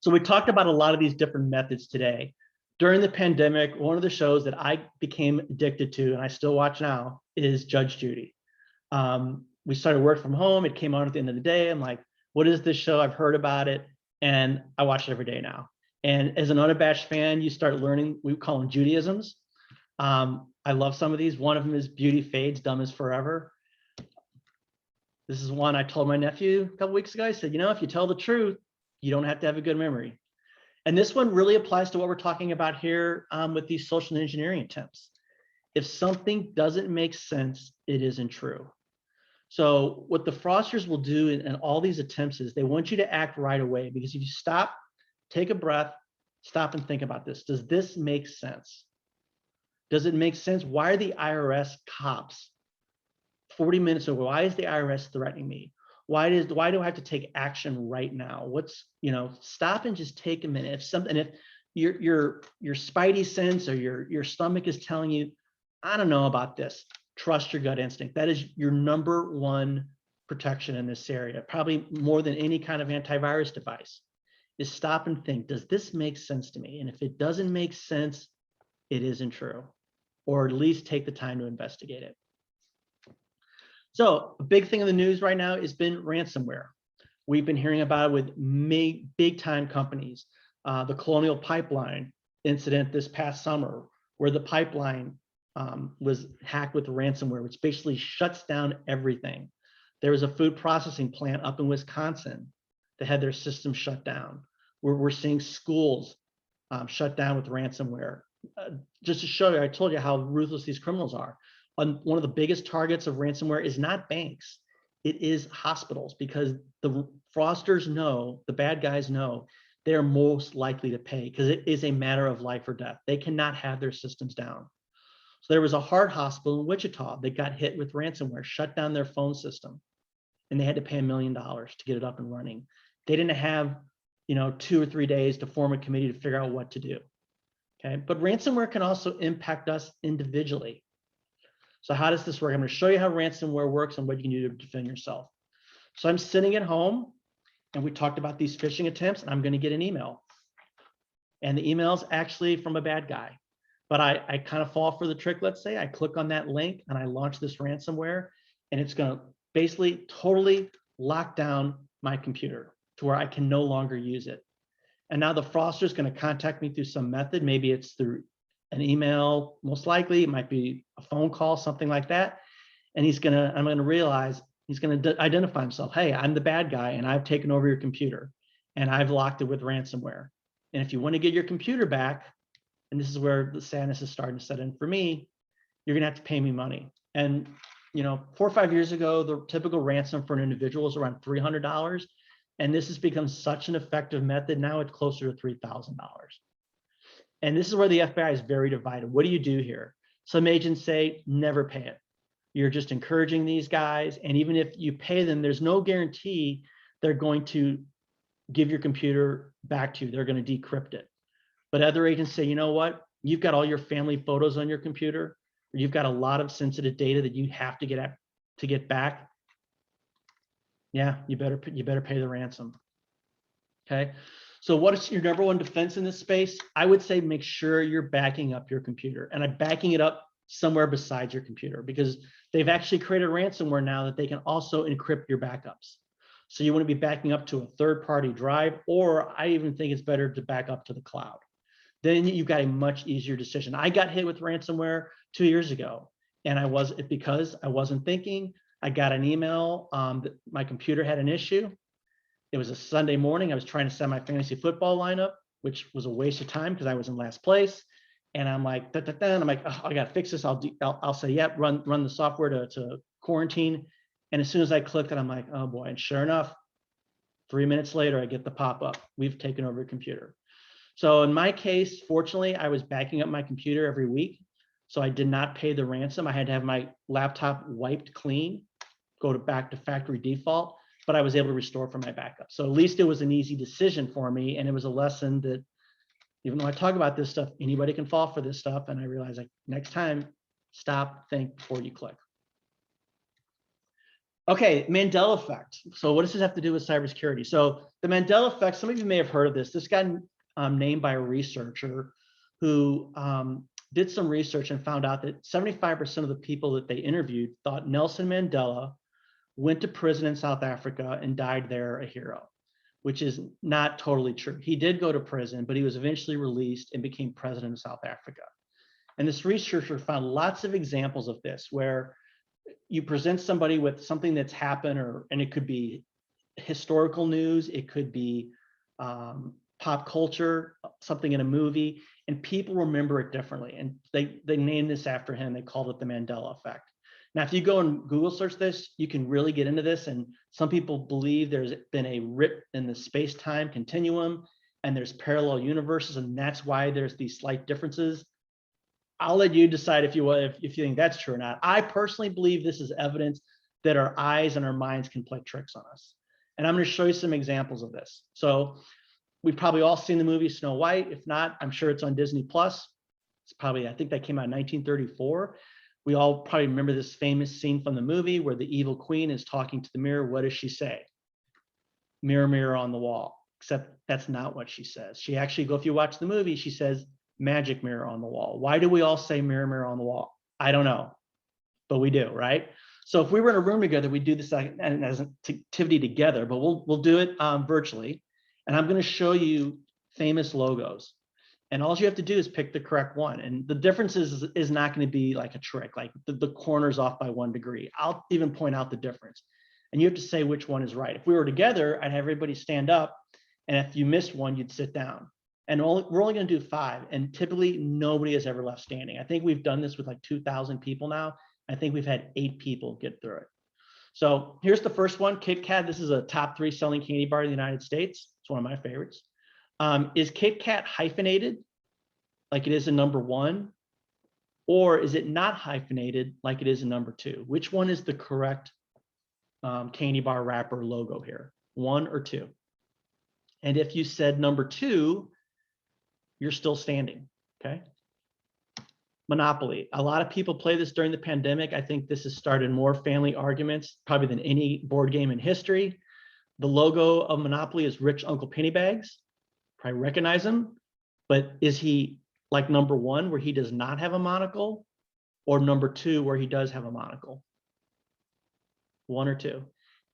So we talked about a lot of these different methods today. During the pandemic, one of the shows that I became addicted to, and I still watch now, is Judge Judy. We started work from home. It came on at the end of the day. I'm like, what is this show? I've heard about it, and I watch it every day now. And as an unabashed fan, you start learning, we call them Judaisms. I love some of these. One of them is beauty fades, dumb is forever. This is one I told my nephew a couple weeks ago. I said, you know, if you tell the truth, you don't have to have a good memory. And this one really applies to what we're talking about here with these social engineering attempts. If something doesn't make sense, it isn't true. So what the fraudsters will do in all these attempts is they want you to act right away, because if you stop, take a breath, stop and think about this. Does this make sense? Does it make sense? Why are the IRS cops 40 minutes ago? Why is the IRS threatening me? Why do I have to take action right now? What's, you know, stop and just take a minute. If something, if your spidey sense or your stomach is telling you, I don't know about this, trust your gut instinct. That is your number one protection in this area, probably more than any kind of antivirus device, is stop and think, does this make sense to me? And if it doesn't make sense, it isn't true, or at least take the time to investigate it. So a big thing in the news right now has been ransomware. We've been hearing about it with big time companies. The Colonial Pipeline incident this past summer, where the pipeline was hacked with ransomware, which basically shuts down everything. There was a food processing plant up in Wisconsin that had their system shut down. We're seeing schools shut down with ransomware. Just to show you, I told you how ruthless these criminals are. One of the biggest targets of ransomware is not banks, it is hospitals, because the fraudsters know, the bad guys know, they're most likely to pay, because it is a matter of life or death. They cannot have their systems down. So there was a heart hospital in Wichita that got hit with ransomware, shut down their phone system, and they had to pay $1 million to get it up and running. They didn't have, 2 or 3 days to form a committee to figure out what to do. Okay, but ransomware can also impact us individually. So how does this work? I'm going to show you how ransomware works and what you can do to defend yourself. So I'm sitting at home, and we talked about these phishing attempts, and I'm going to get an email. And the email is actually from a bad guy. But I kind of fall for the trick, let's say. I click on that link, and I launch this ransomware, and it's going to basically totally lock down my computer to where I can no longer use it. And now the fraudster is going to contact me through some method. Maybe it's through an email, most likely. It might be a phone call, something like that. And I'm going to realize he's going to identify himself. Hey, I'm the bad guy, and I've taken over your computer, and I've locked it with ransomware. And if you want to get your computer back, and this is where the sadness is starting to set in for me, you're going to have to pay me money. And 4 or 5 years ago, the typical ransom for an individual is around $300. And this has become such an effective method. Now it's closer to $3,000. And this is where the FBI is very divided. What do you do here? Some agents say, never pay it. You're just encouraging these guys. And even if you pay them, there's no guarantee they're going to give your computer back to you. They're going to decrypt it. But other agents say, you know what? You've got all your family photos on your computer, or you've got a lot of sensitive data that you have to get back. Yeah, you better pay the ransom. Okay. So what is your number one defense in this space? I would say make sure you're backing up your computer, and I'm backing it up somewhere besides your computer, because they've actually created ransomware now that they can also encrypt your backups. So you want to be backing up to a third-party drive, or I even think it's better to back up to the cloud. Then you've got a much easier decision. I got hit with ransomware 2 years ago, and because I wasn't thinking. I got an email that my computer had an issue. It was a Sunday morning. I was trying to set my fantasy football lineup, which was a waste of time because I was in last place. And I'm like, and I'm like, oh, I got to fix this. I'll say, yep, run the software to quarantine. And as soon as I clicked it, I'm like, oh boy. And sure enough, 3 minutes later, I get the pop-up. We've taken over your computer. So in my case, fortunately, I was backing up my computer every week. So I did not pay the ransom. I had to have my laptop wiped clean, back to factory default, but I was able to restore from my backup. So at least it was an easy decision for me. And it was a lesson that, even though I talk about this stuff, anybody can fall for this stuff. And I realized, like, next time, stop, think before you click. Okay, Mandela Effect. So what does this have to do with cybersecurity? So the Mandela Effect, some of you may have heard of this. This got named by a researcher who did some research and found out that 75% of the people that they interviewed thought Nelson Mandela went to prison in South Africa and died there a hero, which is not totally true. He did go to prison, but he was eventually released and became president of South Africa. And this researcher found lots of examples of this, where you present somebody with something that's happened, and it could be historical news, it could be pop culture, something in a movie, and people remember it differently. And they named this after him. They called it the Mandela Effect. Now, if you go and Google search this, you can really get into this. And some people believe there's been a rip in the space-time continuum, and there's parallel universes, and that's why there's these slight differences. I'll let you decide if you think that's true or not. I personally believe this is evidence that our eyes and our minds can play tricks on us. And I'm going to show you some examples of this. So we've probably all seen the movie Snow White. If not, I'm sure it's on Disney Plus. It's probably, I think that came out in 1934. We all probably remember this famous scene from the movie where the evil queen is talking to the mirror. What does she say? Mirror, mirror on the wall. Except that's not what she says. She actually, if you watch the movie, she says, magic mirror on the wall. Why do we all say mirror, mirror on the wall? I don't know, but we do, right? So if we were in a room together, we'd do this as an activity together, but we'll do it virtually. And I'm going to show you famous logos. And all you have to do is pick the correct one. And the difference is not going to be like a trick, like the corner's off by 1 degree. I'll even point out the difference. And you have to say which one is right. If we were together, I'd have everybody stand up. And if you missed one, you'd sit down. And we're only going to do 5. And typically, nobody has ever left standing. I think we've done this with like 2,000 people now. I think we've had 8 people get through it. So here's the first one, Kit Kat. This is a top 3 selling candy bar in the United States. It's one of my favorites. Is Kit Kat hyphenated like it is in number 1? Or is it not hyphenated like it is in number 2? Which one is the correct candy bar wrapper logo here? 1 or 2? And if you said number 2, you're still standing, okay? Monopoly. A lot of people play this during the pandemic. I think this has started more family arguments probably than any board game in history. The logo of Monopoly is Rich Uncle Pennybags. Probably recognize him, but is he like number 1 where he does not have a monocle, or number 2 where he does have a monocle? 1 or 2.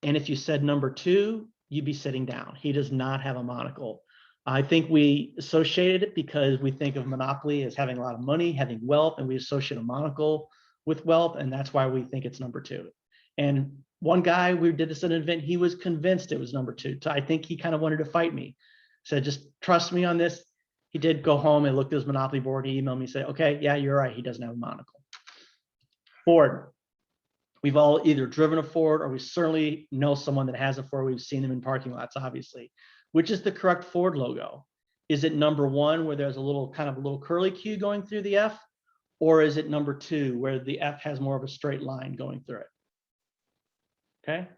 And if you said number 2, you'd be sitting down. He does not have a monocle. I think we associated it because we think of Monopoly as having a lot of money, having wealth, and we associate a monocle with wealth, and that's why we think it's number 2. And one guy, we did this at an event, he was convinced it was number 2. So I think he kind of wanted to fight me. Said, just trust me on this. He did go home and looked at his Monopoly board. He emailed me and said, okay, yeah, you're right. He doesn't have a monocle. Ford. We've all either driven a Ford, or we certainly know someone that has a Ford. We've seen them in parking lots, obviously. Which is the correct Ford logo? Is it number 1 where there's a little curly Q going through the F? Or is it number 2, where the F has more of a straight line going through it? Okay.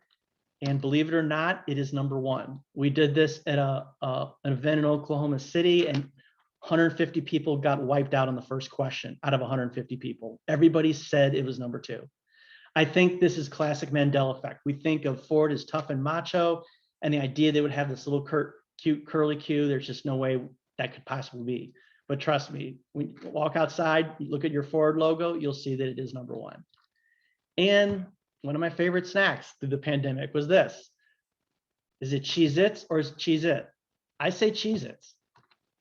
And believe it or not, it is number 1. We did this at an event in Oklahoma City, and 150 people got wiped out on the first question out of 150 people. Everybody said it was number 2. I think this is classic Mandela Effect. We think of Ford as tough and macho, and the idea they would have this little cute curly Q, there's just no way that could possibly be. But trust me, when you walk outside, you look at your Ford logo, you'll see that it is number 1. And one of my favorite snacks through the pandemic was this. Is it Cheez-Its or is it Cheez-It? I say Cheez-Its,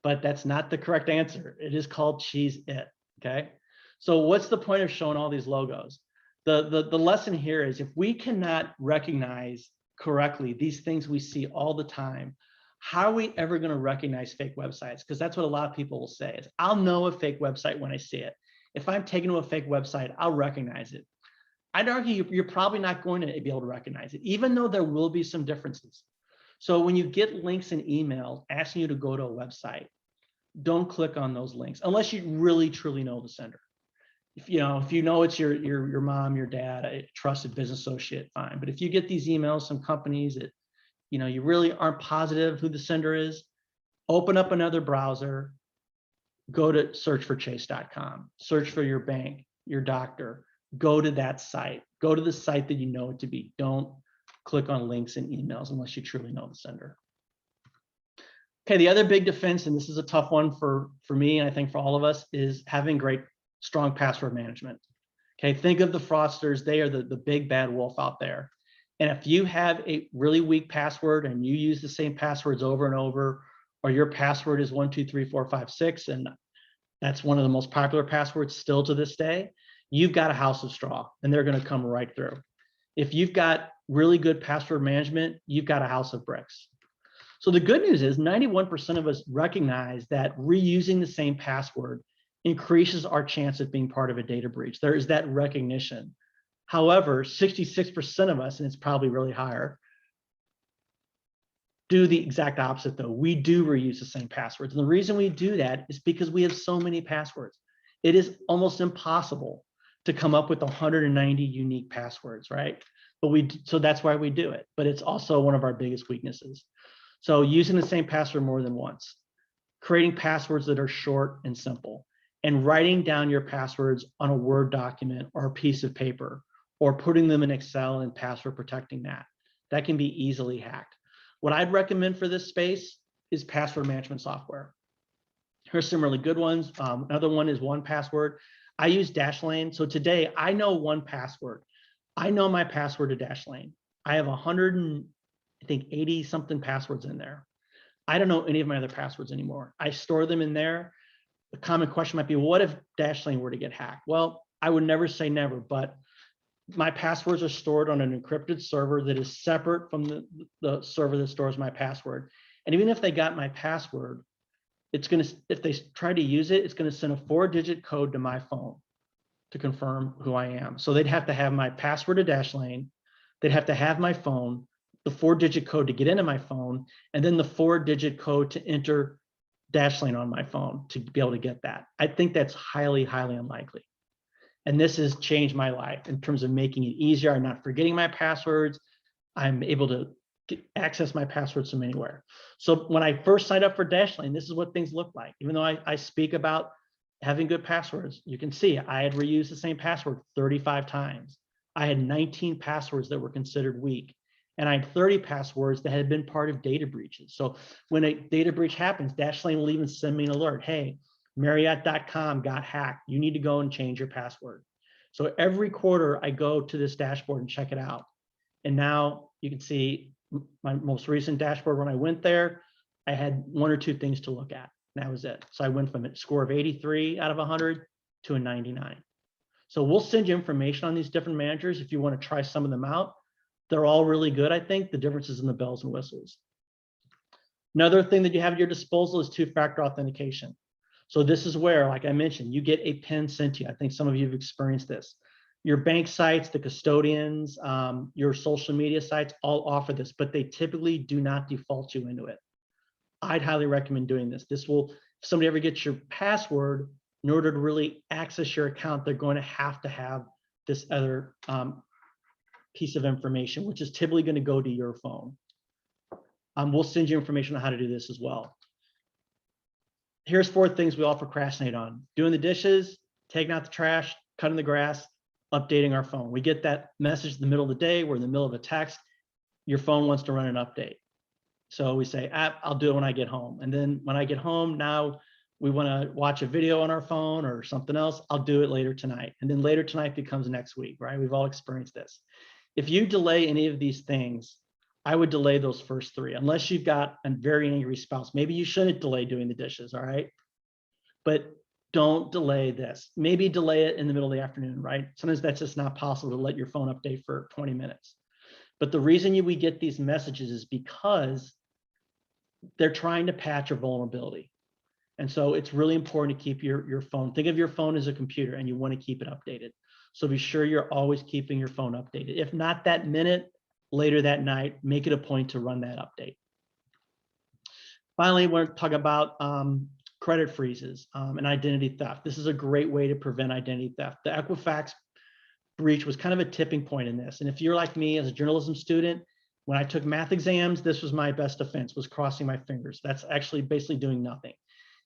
but that's not the correct answer. It is called Cheez-It, okay? So what's the point of showing all these logos? The lesson here is, if we cannot recognize correctly these things we see all the time, how are we ever going to recognize fake websites? Because that's what a lot of people will say is, I'll know a fake website when I see it. If I'm taken to a fake website, I'll recognize it. I'd argue you're probably not going to be able to recognize it, even though there will be some differences. So when you get links in email asking you to go to a website, don't click on those links unless you really truly know the sender. If you know it's your mom, your dad, a trusted business associate, fine. But if you get these emails from companies that you really aren't positive who the sender is, open up another browser, go to search for chase.com, search for your bank, your doctor, go to that site, go to the site that you know it to be. Don't click on links in emails unless you truly know the sender. Okay, the other big defense, and this is a tough one for me, and I think for all of us, is having great, strong password management. Okay, think of the fraudsters. They are the big bad wolf out there. And if you have a really weak password and you use the same passwords over and over, or your password is 123456, and that's one of the most popular passwords still to this day, you've got a house of straw, and they're going to come right through. If you've got really good password management, you've got a house of bricks. So the good news is 91% of us recognize that reusing the same password increases our chance of being part of a data breach. There is that recognition. However, 66% of us, and it's probably really higher, do the exact opposite though. We do reuse the same passwords. And the reason we do that is because we have so many passwords. It is almost impossible to come up with 190 unique passwords, right? So that's why we do it. But it's also one of our biggest weaknesses. So using the same password more than once, creating passwords that are short and simple, and writing down your passwords on a Word document or a piece of paper, or putting them in Excel and password protecting that. That can be easily hacked. What I'd recommend for this space is password management software. Here's some really good ones. Another one is 1Password. I use Dashlane. So today I know 1Password. I know my password to Dashlane. I have 180 something passwords in there. I don't know any of my other passwords anymore. I store them in there. The common question might be, what if Dashlane were to get hacked? Well, I would never say never, but my passwords are stored on an encrypted server that is separate from the server that stores my password. And even if they got my password, it's going to, if they try to use it, it's going to send a 4-digit code to my phone to confirm who I am. So they'd have to have my password to Dashlane. They'd have to have my phone, the 4-digit code to get into my phone, and then the 4-digit code to enter Dashlane on my phone to be able to get that. I think that's highly, highly unlikely. And this has changed my life in terms of making it easier. I'm not forgetting my passwords. I'm able to access my passwords from anywhere. So when I first signed up for Dashlane, this is what things look like. Even though I speak about having good passwords, you can see I had reused the same password 35 times. I had 19 passwords that were considered weak. And I had 30 passwords that had been part of data breaches. So when a data breach happens, Dashlane will even send me an alert. Hey, Marriott.com got hacked. You need to go and change your password. So every quarter I go to this dashboard and check it out. And now you can see my most recent dashboard. When I went there, I had 1 or 2 things to look at. That was it. So I went from a score of 83 out of 100 to a 99. So we'll send you information on these different managers if you want to try some of them out. They're all really good, I think. The difference is in the bells and whistles. Another thing that you have at your disposal is 2-factor authentication. So this is where, like I mentioned, you get a PIN sent to you. I think some of you have experienced this. Your bank sites, the custodians, your social media sites all offer this, but they typically do not default you into it. I'd highly recommend doing this. This will, if somebody ever gets your password, in order to really access your account, they're going to have this other piece of information, which is typically going to go to your phone. We'll send you information on how to do this as well. Here's 4 things we all procrastinate on: doing the dishes, taking out the trash, cutting the grass, updating our phone. We get that message in the middle of the day, we're in the middle of a text, your phone wants to run an update. So we say, I'll do it when I get home. And then when I get home, now we want to watch a video on our phone or something else, I'll do it later tonight. And then later tonight becomes next week, right? We've all experienced this. If you delay any of these things, I would delay those first 3, unless you've got a very angry spouse. Maybe you shouldn't delay doing the dishes, all right? But don't delay this. Maybe delay it in the middle of the afternoon, right? Sometimes that's just not possible to let your phone update for 20 minutes. But the reason we get these messages is because they're trying to patch a vulnerability. And so it's really important to keep your phone. Think of your phone as a computer, and you want to keep it updated. So be sure you're always keeping your phone updated. If not that minute, later that night, make it a point to run that update. Finally, we're going to talk about credit freezes and identity theft. This is a great way to prevent identity theft. The Equifax breach was kind of a tipping point in this. And if you're like me as a journalism student, when I took math exams, this was my best defense, was crossing my fingers. That's actually basically doing nothing.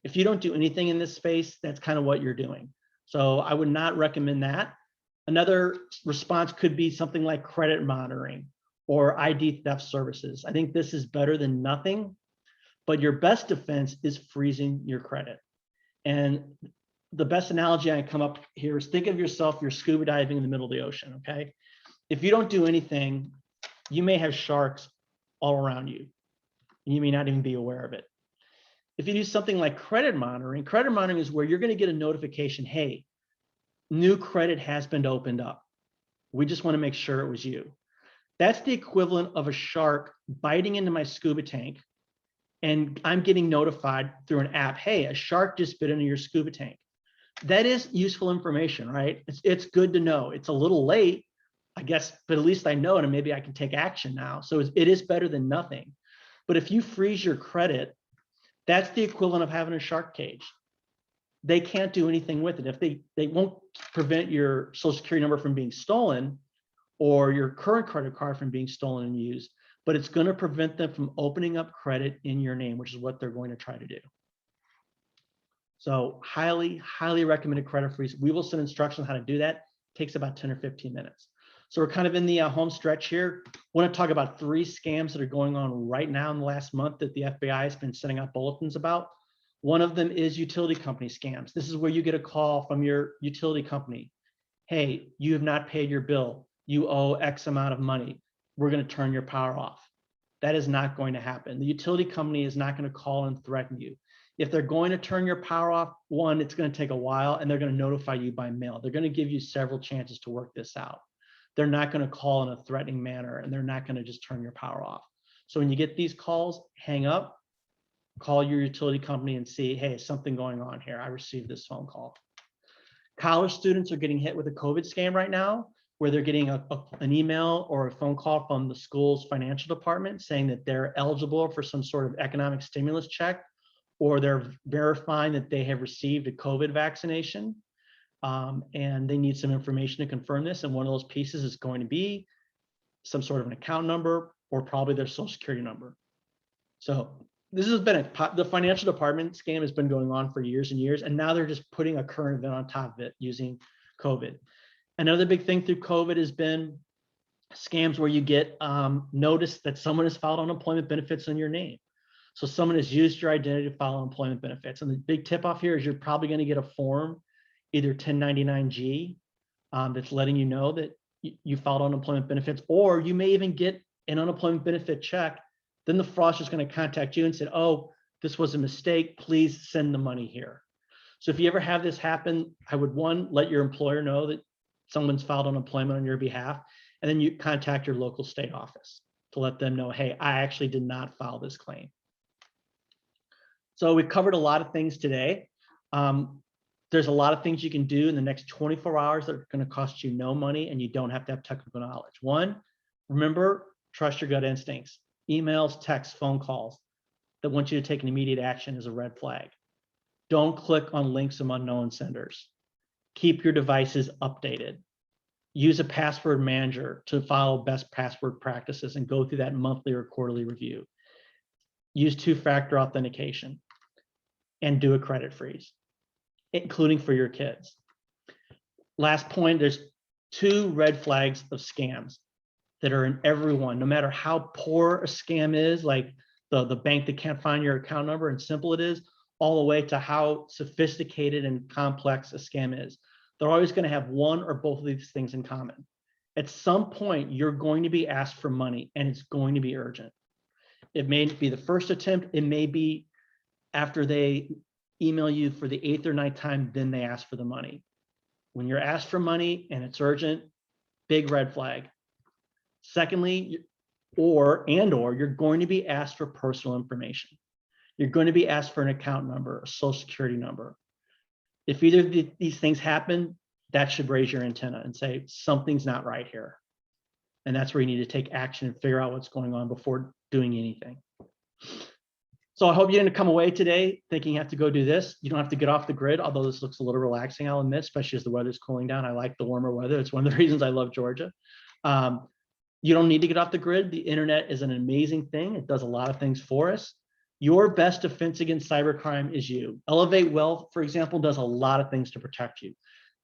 If you don't do anything in this space, that's kind of what you're doing. So I would not recommend that. Another response could be something like credit monitoring or ID theft services. I think this is better than nothing, but your best defense is freezing your credit. And the best analogy I can come up here is, think of yourself, you're scuba diving in the middle of the ocean, okay? If you don't do anything, you may have sharks all around you, and you may not even be aware of it. If you do something like credit monitoring is where you're going to get a notification, hey, new credit has been opened up. We just want to make sure it was you. That's the equivalent of a shark biting into my scuba tank, and I'm getting notified through an app, hey, a shark just bit into your scuba tank. That is useful information, right? It's good to know. It's a little late, I guess, but at least I know it, and maybe I can take action now. So it is better than nothing. But if you freeze your credit, that's the equivalent of having a shark cage. They can't do anything with it. If they won't prevent your social security number from being stolen or your current credit card from being stolen and used, but it's going to prevent them from opening up credit in your name, which is what they're going to try to do. So highly, highly recommended credit freeze. We will send instructions on how to do that. It takes about 10 or 15 minutes. So we're kind of in the home stretch here. I want to talk about 3 scams that are going on right now in the last month that the FBI has been sending out bulletins about. One of them is utility company scams. This is where you get a call from your utility company. Hey, you have not paid your bill. You owe X amount of money. We're going to turn your power off. That is not going to happen. The utility company is not going to call and threaten you. If they're going to turn your power off, one, it's going to take a while, and they're going to notify you by mail. They're going to give you several chances to work this out. They're not going to call in a threatening manner, and they're not going to just turn your power off. So when you get these calls, hang up, call your utility company and see, hey, is something going on here? I received this phone call. College students are getting hit with a Covet scam right now, where they're getting an email or a phone call from the school's financial department saying that they're eligible for some sort of economic stimulus check, or they're verifying that they have received a COVID vaccination. And they need some information to confirm this. And one of those pieces is going to be some sort of an account number or probably their social security number. So this has been the financial department scam has been going on for years and years. And now they're just putting a current event on top of it using COVID. Another big thing through COVID has been scams where you get notice that someone has filed unemployment benefits in your name. So someone has used your identity to file unemployment benefits. And the big tip off here is you're probably going to get a form, either 1099-G, that's letting you know that you filed unemployment benefits, or you may even get an unemployment benefit check. Then the fraudster is going to contact you and say, oh, this was a mistake. Please send the money here. So if you ever have this happen, I would, one, let your employer know that someone's filed unemployment on your behalf, and then you contact your local state office to let them know, hey, I actually did not file this claim. So we've covered a lot of things today. There's a lot of things you can do in the next 24 hours that are going to cost you no money, and you don't have to have technical knowledge. One, remember, trust your gut instincts. Emails, texts, phone calls that want you to take an immediate action is a red flag. Don't click on links from unknown senders. Keep your devices updated. Use a password manager to follow best password practices and go through that monthly or quarterly review. Use two-factor authentication and do a credit freeze, including for your kids. Last point, there's 2 red flags of scams that are in everyone, no matter how poor a scam is, like the bank that can't find your account number and simple it is, all the way to how sophisticated and complex a scam is. They're always going to have one or both of these things in common. At some point, you're going to be asked for money, and it's going to be urgent. It may be the first attempt. It may be after they email you for the 8th or 9th time, then they ask for the money. When you're asked for money and it's urgent, big red flag. Secondly, or you're going to be asked for personal information. You're going to be asked for an account number, a social security number. If either of these things happen, that should raise your antenna and say, something's not right here. And that's where you need to take action and figure out what's going on before doing anything. So I hope you didn't come away today thinking you have to go do this. You don't have to get off the grid, although this looks a little relaxing, I'll admit, especially as the weather's cooling down. I like the warmer weather. It's one of the reasons I love Georgia. You don't need to get off the grid. The internet is an amazing thing. It does a lot of things for us. Your best defense against cybercrime is you. Elevate Wealth, for example, does a lot of things to protect you.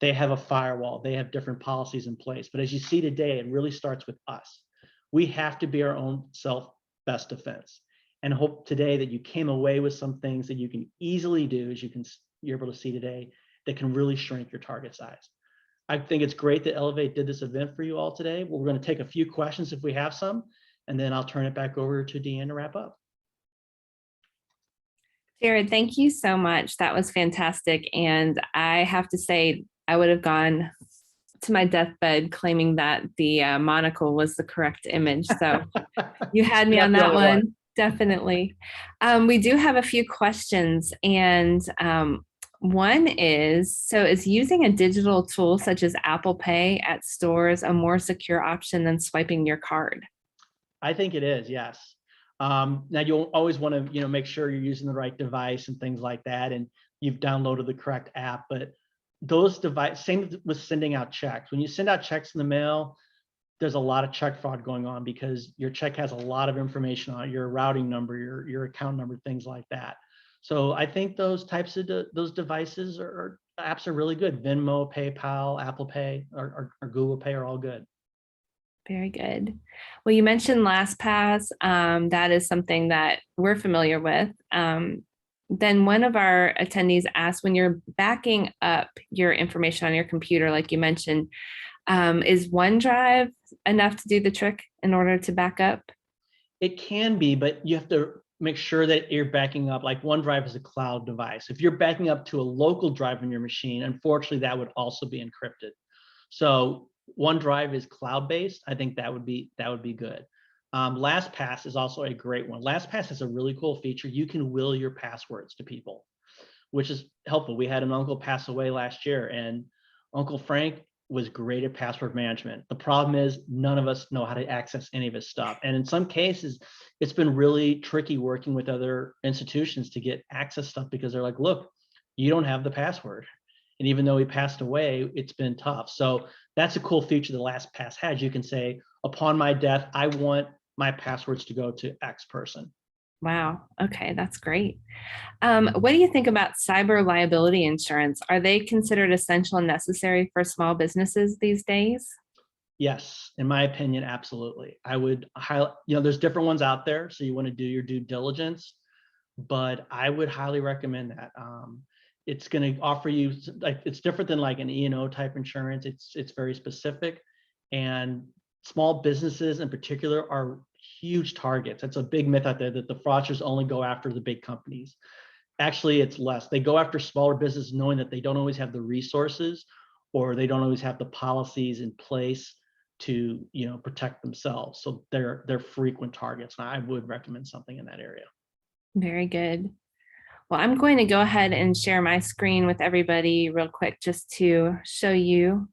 They have a firewall. They have different policies in place. But as you see today, it really starts with us. We have to be our own self-best defense. And hope today that you came away with some things that you can easily do, as you're able to see today, that can really shrink your target size. I think it's great that Elevate did this event for you all today. We're going to take a few questions if we have some, and then I'll turn it back over to Deanne to wrap up. Jared, thank you so much. That was fantastic. And I have to say, I would have gone to my deathbed claiming that the monocle was the correct image. So you had me on that one. Definitely. We do have a few questions, and one is, so is using a digital tool such as Apple Pay at stores a more secure option than swiping your card? I think it is, yes. Now you'll always want to, make sure you're using the right device and things like that, and you've downloaded the correct app. But those devices, same with sending out checks. When you send out checks in the mail, there's a lot of check fraud going on because your check has a lot of information on it, your routing number, your account number, things like that. So I think those types of those devices or apps are really good. Venmo, PayPal, Apple Pay, or Google Pay are all good. Very good. Well, you mentioned Lastpass. That is something that we're familiar with. Then one of our attendees asked, when you're backing up your information on your computer, like you mentioned, is OneDrive enough to do the trick in order to back up? It can be, but you have to make sure that you're backing up. Like OneDrive is a cloud device. If you're backing up to a local drive on your machine, unfortunately, that would also be encrypted. So OneDrive is cloud-based. I think that would be good. LastPass is also a great one. LastPass has a really cool feature. You can will your passwords to people, which is helpful. We had an uncle pass away last year, and Uncle Frank was great at password management. The problem is none of us know how to access any of his stuff. And in some cases, it's been really tricky working with other institutions to get access stuff because they're like, look, you don't have the password. And even though he passed away, it's been tough. So that's a cool feature that LastPass has. You can say, upon my death, I want my passwords to go to X person. Wow. Okay, that's great. What do you think about cyber liability insurance? Are they considered essential and necessary for small businesses these days? Yes, in my opinion, absolutely. I would highlight, there's different ones out there, so you want to do your due diligence, but I would highly recommend that. It's going to offer you, like, it's different than like an E&O type insurance. It's very specific, and small businesses in particular are huge targets. That's a big myth out there that the fraudsters only go after the big companies. Actually, it's less. They go after smaller businesses knowing that they don't always have the resources or they don't always have the policies in place to, protect themselves. So they're frequent targets. And I would recommend something in that area. Very good. Well, I'm going to go ahead and share my screen with everybody real quick just to show you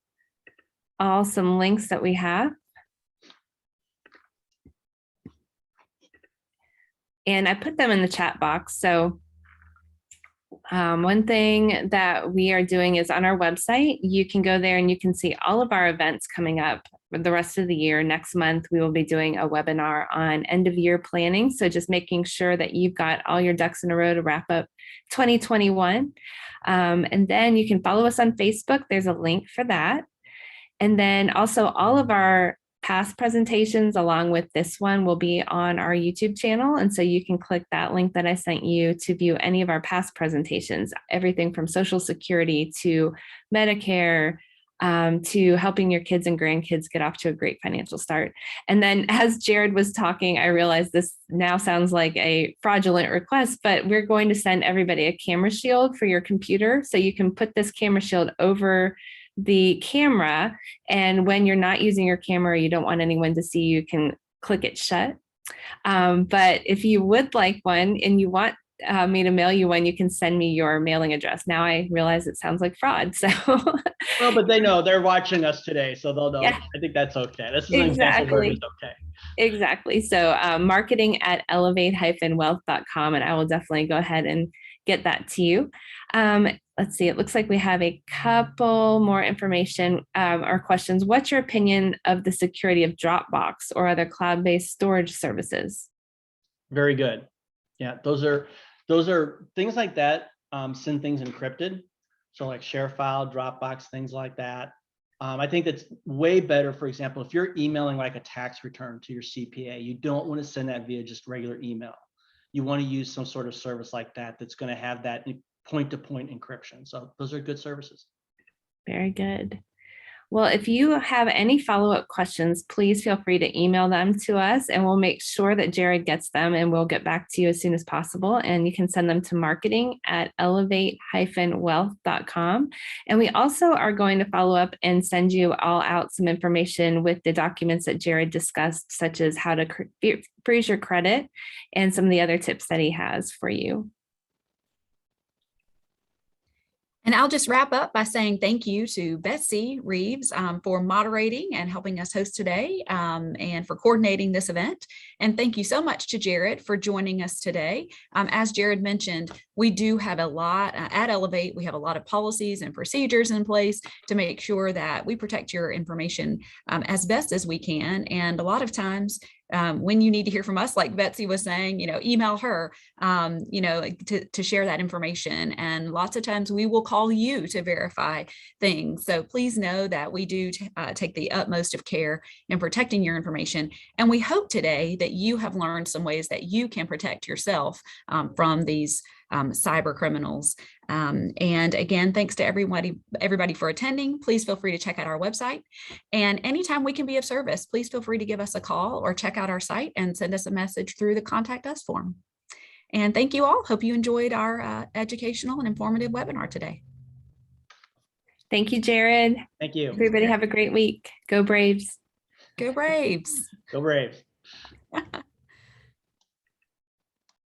all some links that we have. And I put them in the chat box. So One thing that we are doing is on our website, you can go there and you can see all of our events coming up for the rest of the year. Next month, we will be doing a webinar on end of year planning. So just making sure that you've got all your ducks in a row to wrap up 2021. And then you can follow us on Facebook. There's a link for that. And then also all of our past presentations along with this one will be on our YouTube channel. And so you can click that link that I sent you to view any of our past presentations, everything from Social Security to Medicare, to helping your kids and grandkids get off to a great financial start. And then as Jared was talking, I realized this now sounds like a fraudulent request, but we're going to send everybody a camera shield for your computer. So you can put this camera shield over the camera, and when you're not using your camera, you don't want anyone to see, you can click it shut. But if you would like one and you want me to mail you one, you can send me your mailing address. Now I realize it sounds like fraud. So well, but they know, they're watching us today, so they'll know. Yeah. I think that's okay. This is an example where it's okay. Exactly. So marketing@elevate-wealth.com, and I will definitely go ahead and get that to you. Let's see, it looks like we have a couple more information or questions. What's your opinion of the security of Dropbox or other cloud-based storage services? Very good. Yeah, those are things like that, send things encrypted. So like ShareFile, Dropbox, things like that. I think that's way better. For example, if you're emailing like a tax return to your CPA, you don't want to send that via just regular email. You want to use some sort of service like that that's going to have that point-to-point encryption. So those are good services. Very good. Well, if you have any follow-up questions, please feel free to email them to us and we'll make sure that Jared gets them and we'll get back to you as soon as possible. And you can send them to marketing@elevate-wealth.com. And we also are going to follow up and send you all out some information with the documents that Jared discussed, such as how to freeze your credit and some of the other tips that he has for you. And I'll just wrap up by saying thank you to Betsy Reeves for moderating and helping us host today and for coordinating this event. And thank you so much to Jared for joining us today. As Jared mentioned, we do have a lot at Elevate. We have a lot of policies and procedures in place to make sure that we protect your information as best as we can. And a lot of times, when you need to hear from us, like Betsy was saying, email her, to share that information. And lots of times we will call you to verify things. So please know that we do take the utmost of care in protecting your information. And we hope today that you have learned some ways that you can protect yourself from these cyber criminals. And again, thanks to everybody for attending. Please feel free to check out our website. And anytime we can be of service, please feel free to give us a call or check out our site and send us a message through the Contact Us form. And thank you all. Hope you enjoyed our educational and informative webinar today. Thank you, Jared. Thank you. Everybody have a great week. Go Braves. Go Braves. Go Braves.